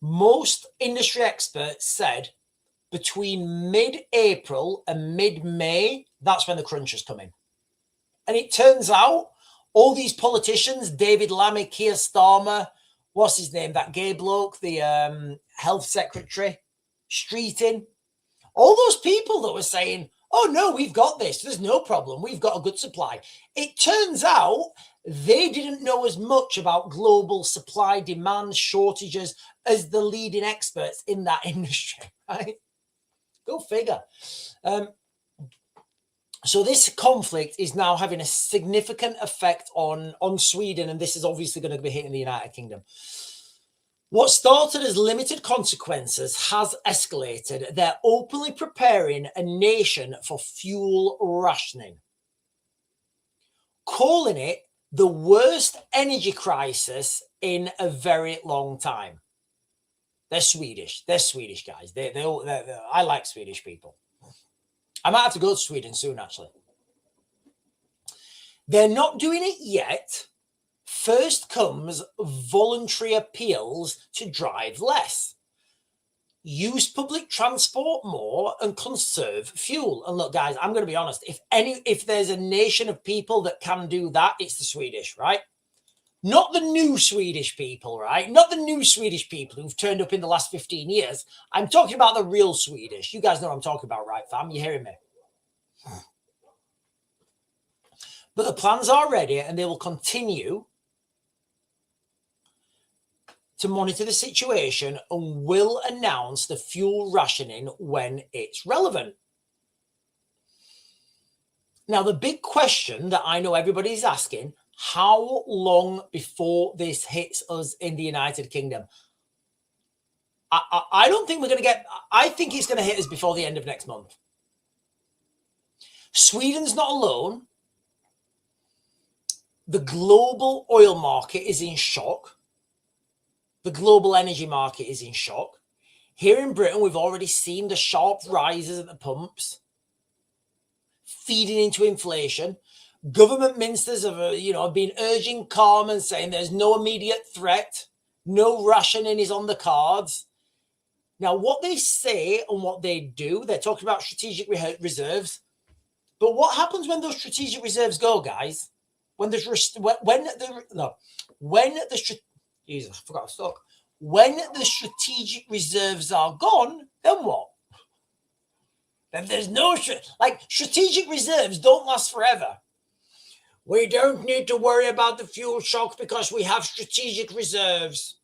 S1: most industry experts said between mid-April and mid-May, that's when the crunch is coming. And it turns out all these politicians, David Lammy, Keir Starmer, what's his name, that gay bloke, the health secretary, Streeting, all those people that were saying, oh, no, we've got this. There's no problem. We've got a good supply. It turns out they didn't know as much about global supply, demand, shortages as the leading experts in that industry, right? Go figure. So this conflict is now having a significant effect on Sweden, and this is obviously going to be hitting the United Kingdom. What started as limited consequences has escalated. They're openly preparing a nation for fuel rationing, calling it the worst energy crisis in a very long time. They're Swedish. They're Swedish guys. I like Swedish people. I might have to go to Sweden soon, actually. They're not doing it yet. First comes voluntary appeals to drive less, use public transport more, and conserve fuel. And look, guys, I'm going to be honest. If there's a nation of people that can do that, it's the Swedish, right? Not the new Swedish people, right? Not the new Swedish people who've turned up in the last 15 years. I'm talking about the real Swedish. You guys know what I'm talking about, right, fam? You hearing me? But the plans are ready, and they will continue to monitor the situation and will announce the fuel rationing when it's relevant. Now, the big question that I know everybody's asking, how long before this hits us in the United Kingdom? I don't think we're going to get, I think it's going to hit us before the end of next month. Sweden's not alone. The global oil market is in shock. The global energy market is in shock. Here in Britain, we've already seen the sharp rises at the pumps, feeding into inflation. Government ministers have been urging calm and saying there's no immediate threat, no rationing is on the cards. Now, what they say and what they do, they're talking about strategic reserves. But what happens when those strategic reserves go, guys? When the strategic reserves are gone, then what? Then there's no strategic reserves don't last forever. We don't need to worry about the fuel shock because we have strategic reserves.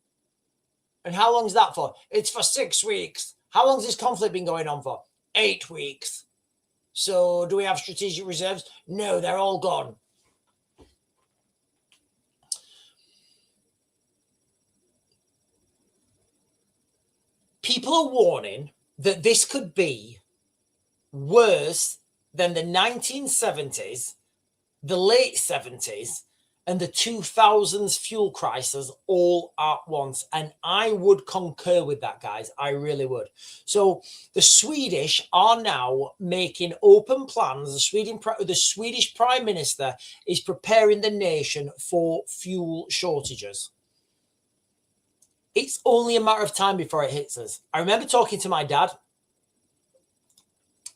S1: And how long is that for? It's for 6 weeks. How long has this conflict been going on for? 8 weeks. So do we have strategic reserves? No, they're all gone. People are warning that this could be worse than the 1970s, the late 70s, and the 2000s fuel crisis all at once. And I would concur with that, guys. I really would. So the Swedish are now making open plans. The Swedish Prime Minister is preparing the nation for fuel shortages. It's only a matter of time before it hits us. I remember talking to my dad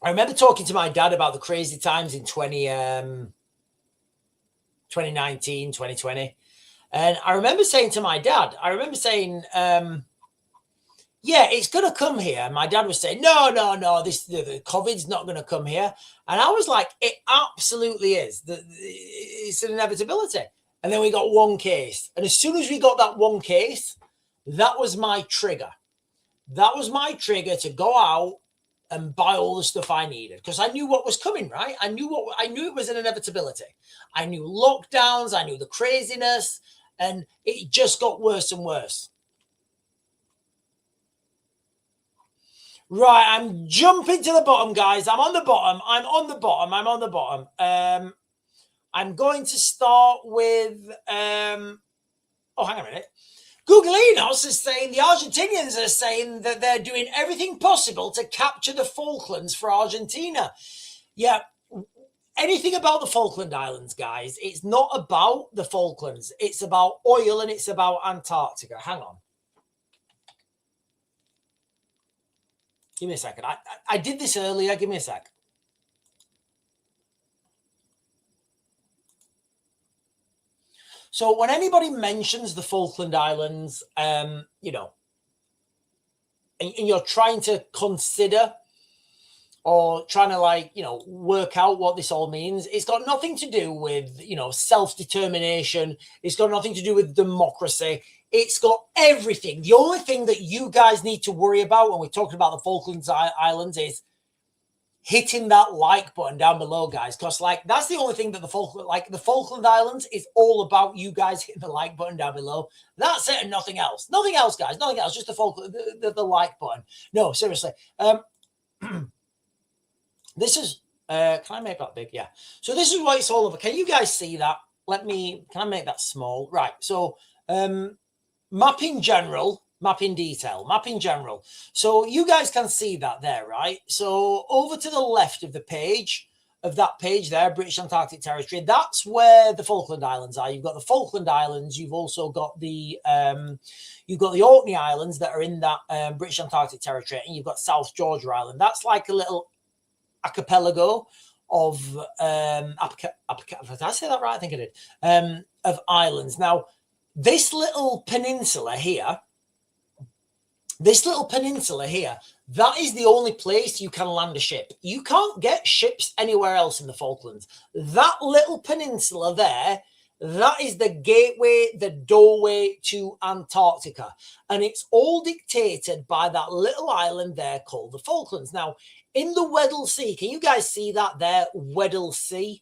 S1: about the crazy times in 2019, 2020. And I remember saying to my dad, yeah, it's going to come here. And my dad was saying, no, the COVID's not going to come here. And I was like, it absolutely is. It's an inevitability. And then we got one case. And as soon as we got that one case, that was my trigger. That was my trigger to go out and buy all the stuff I needed because I knew what was coming, right? I knew it was an inevitability. I knew lockdowns, I knew the craziness, and it just got worse and worse. Right, I'm jumping to the bottom, guys. I'm on the bottom. I'm on the bottom. I'm on the bottom. I'm going to start with. Oh, hang on a minute. Googleinos is saying the Argentinians are saying that they're doing everything possible to capture the Falklands for Argentina. Yeah, anything about the Falkland Islands, guys. It's not about the Falklands. It's about oil and it's about Antarctica. Hang on. Give me a second. I did this earlier. Give me a sec. So when anybody mentions the Falkland Islands, you know, and you're trying to consider or trying to, like, you know, work out what this all means, it's got nothing to do with, you know, self-determination. It's got nothing to do with democracy. It's got everything. The only thing that you guys need to worry about when we're talking about the Falklands Islands is hitting that like button down below, guys, because, like, that's the only thing that the Falkland Islands is all about. You guys hitting the like button down below. That's it and nothing else. Nothing else, guys. Nothing else. Just the like button. No, seriously. This is can I make that big? Yeah. So this is what it's all over. Can you guys see that? Can I make that small? Right. So map in general, map in detail, map in general. So you guys can see that there, right? So over to the left of the page, of that page there, British Antarctic Territory, that's where the Falkland Islands are. You've got the Falkland Islands. You've also got the Orkney Islands that are in that British Antarctic Territory, and you've got South Georgia Island. That's like a little archipelago of did I say that right? I think I did. Of islands. Now, this little peninsula here, that is the only place you can land a ship. You can't get ships anywhere else in the Falklands. That little peninsula there, that is the gateway, the doorway to Antarctica. And it's all dictated by that little island there called the Falklands. Now, in the Weddell Sea, can you guys see that there? Weddell Sea.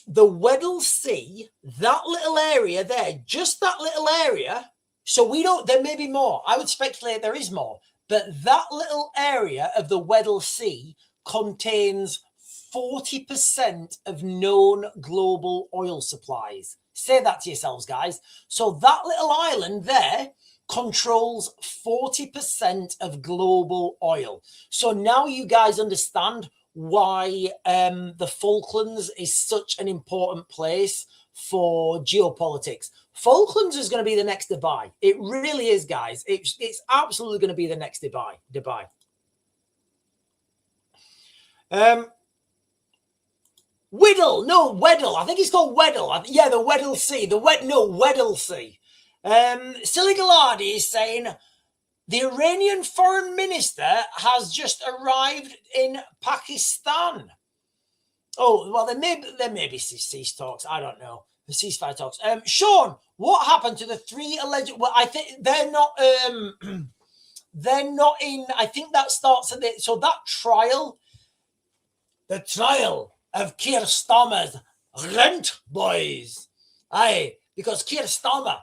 S1: The Weddell Sea, that little area there, just that little area. So there may be more. I would speculate there is more. But that little area of the Weddell Sea contains 40% of known global oil supplies. Say that to yourselves, guys. So that little island there controls 40% of global oil. So now you guys understand why the Falklands is such an important place for geopolitics. Falklands is going to be the next Dubai. It really is, guys. It's absolutely going to be the next Dubai. Weddell. I think it's called Weddell. Yeah, the Weddell Sea. Weddell Sea. Siligaladi is saying the Iranian foreign minister has just arrived in Pakistan. Oh, well, there may be cease talks. I don't know. The ceasefire talks. Sean, what happened to the 3 alleged? Well, I think they're not. They're not in. I think that starts at so that trial. The trial of Keir Starmer's rent boys. Aye, because Keir Starmer,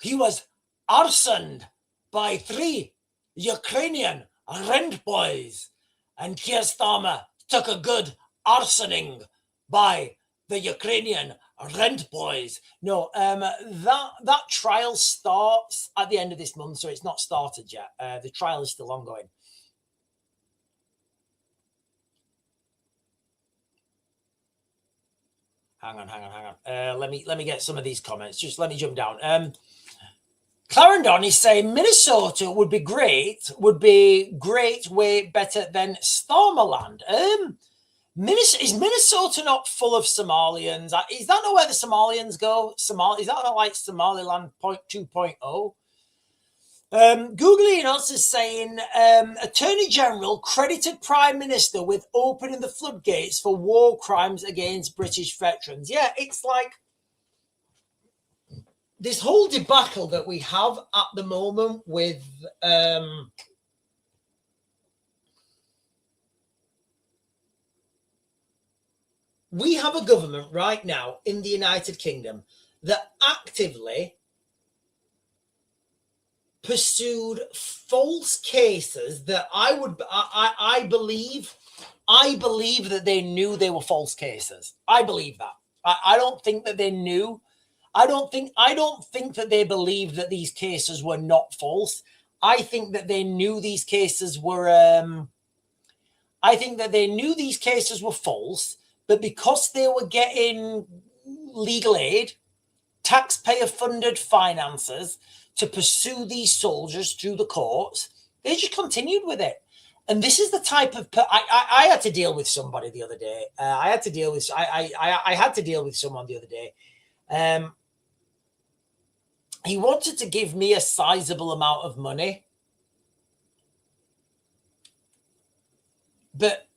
S1: he was arsoned by 3 Ukrainian rent boys, and Keir Starmer took a good arsoning by the Ukrainian rent boys. No, that trial starts at the end of this month, so it's not started yet. The trial is still ongoing. Hang on. Let me get some of these comments. Just let me jump down. Clarendon is saying Minnesota would be great, way better than Stormerland. Is Minnesota not full of Somalians? Is that not where the Somalians go? Is that not like Somaliland 2.0? Googling us is saying Attorney General credited Prime Minister with opening the floodgates for war crimes against British veterans. Yeah, it's like this whole debacle that we have at the moment with we have a government right now in the United Kingdom that actively pursued false cases that I believe that they knew they were false cases. I believe that. I don't think that they knew. I don't think that they believed that these cases were not false. I think that they knew these cases were false, but because they were getting legal aid, taxpayer-funded finances to pursue these soldiers through the courts, they just continued with it. And this is the type of I had to deal with somebody the other day. I had to deal with someone the other day. He wanted to give me a sizable amount of money, but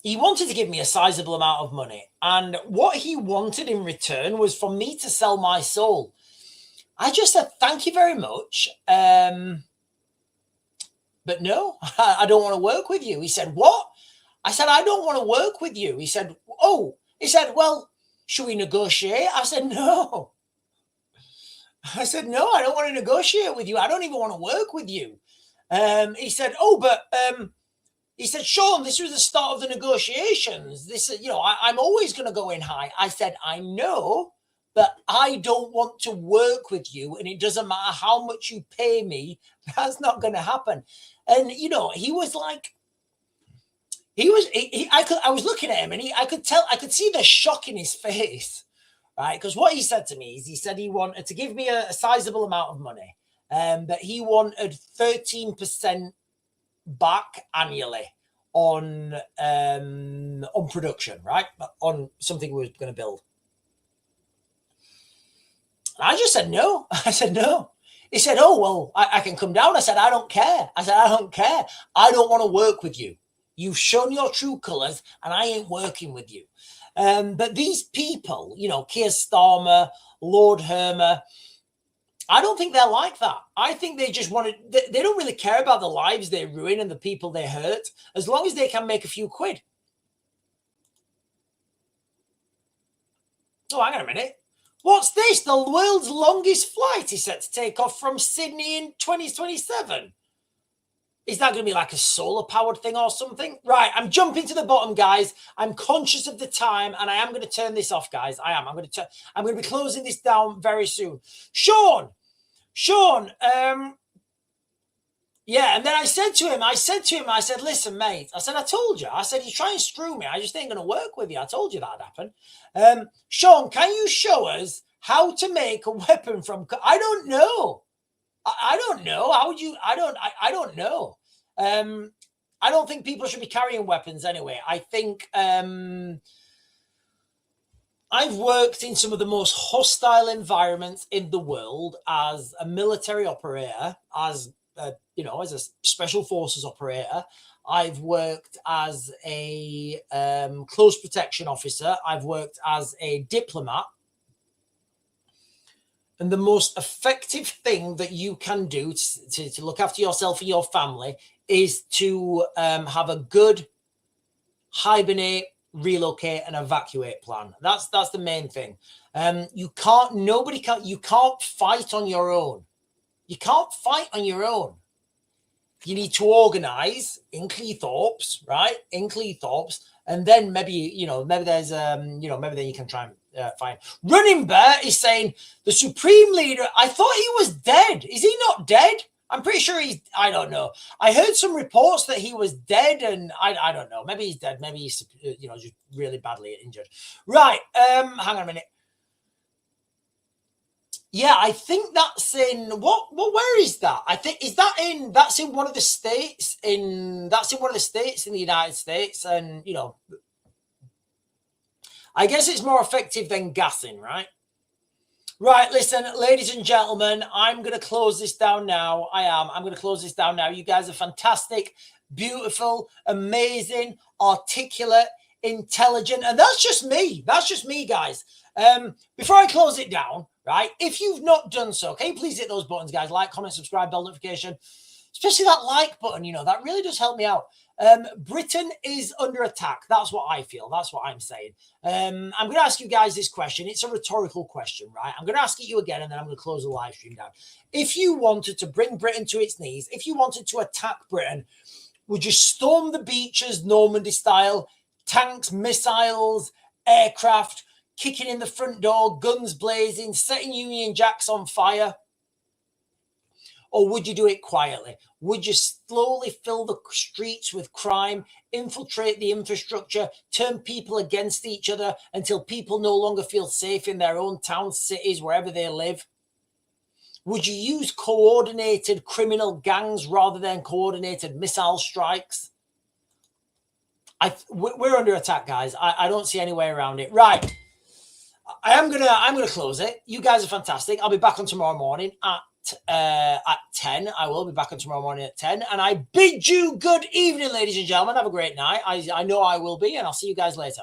S1: he wanted to give me a sizable amount of money, and what he wanted in return was for me to sell my soul. I just said, thank you very much. But no, I don't want to work with you. He said, what? I said, I don't want to work with you. He said, well, should we negotiate? I said, no. I said, no, I don't want to negotiate with you. I don't even want to work with you. He said, he said, Sean, this was the start of the negotiations. This is, I'm always going to go in high. I said, I know, but I don't want to work with you. And it doesn't matter how much you pay me. That's not going to happen. And, he was like, I was looking at him and I could see the shock in his face, right? Because what he said to me is he said he wanted to give me a sizable amount of money, but he wanted 13% back annually on production, right? On something we were going to build. And I just said no. I said no. He said, oh, well, I can come down. I said, I don't care. I said, I don't care. I don't want to work with you. You've shown your true colors and I ain't working with you. But these people, Keir Starmer, Lord Hermer, I don't think they're like that. I think they just they don't really care about the lives they ruin and the people they hurt, as long as they can make a few quid. Oh, hang on a minute. What's this? The world's longest flight is set to take off from Sydney in 2027. Is that going to be like a solar-powered thing or something? Right, I'm jumping to the bottom, guys. I'm conscious of the time, and I am going to turn this off, guys. I am. I'm going to be closing this down very soon. Sean, yeah, and then I said to him, I said, listen, mate, I said, I told you. I said, you try and screw me, I just ain't going to work with you. I told you that'd happen. Sean, can you show us how to make a weapon from... I don't know. I don't know. How would you... I don't know. I don't think people should be carrying weapons anyway. I think... I've worked in some of the most hostile environments in the world as a military operator, as a special forces operator. I've worked as a close protection officer. I've worked as a diplomat. And the most effective thing that you can do to look after yourself and your family is to have a good hibernate, relocate and evacuate plan. That's the main thing. You can't fight on your own. You can't fight on your own. You need to organize in Cleethorpes, right? In Cleethorpes, and then maybe there's maybe then you can try and find. Running Bear is saying the Supreme Leader. I thought he was dead. Is he not dead? I'm pretty sure he's... I don't know. I heard some reports that he was dead, and I don't know. Maybe he's dead. Maybe he's just really badly injured. Right. Hang on a minute. Yeah, I think that's in where is that? I think that's in one of the states in the United States, and I guess it's more effective than gassing, right? Right, listen, ladies and gentlemen, I'm going to close this down now. I'm going to close this down now. You guys are fantastic, beautiful, amazing, articulate, intelligent, and that's just me. That's just me, guys. Before I close it down, right, if you've not done so, can you please hit those buttons, guys? Like, comment, subscribe, bell notification. especially that like button, you know, that really does help me out. Britain is under attack. That's what I feel. That's what I'm saying. I'm going to ask you guys this question. It's a rhetorical question, right? I'm going to ask it you again, and then I'm going to close the live stream down. If you wanted to bring Britain to its knees, if you wanted to attack Britain, would you storm the beaches, Normandy style, tanks, missiles, aircraft, kicking in the front door, guns blazing, setting Union Jacks on fire? Or would you do it quietly? Would you slowly fill the streets with crime, infiltrate the infrastructure, turn people against each other until people no longer feel safe in their own towns, cities, wherever they live? Would you use coordinated criminal gangs rather than coordinated missile strikes? We're under attack, guys. I don't see any way around it. Right. I'm gonna close it. You guys are fantastic. I'll be back on tomorrow morning at 10. I will be back on tomorrow morning at 10. And I bid you good evening, ladies and gentlemen. Have a great night. I know I will be, and I'll see you guys later.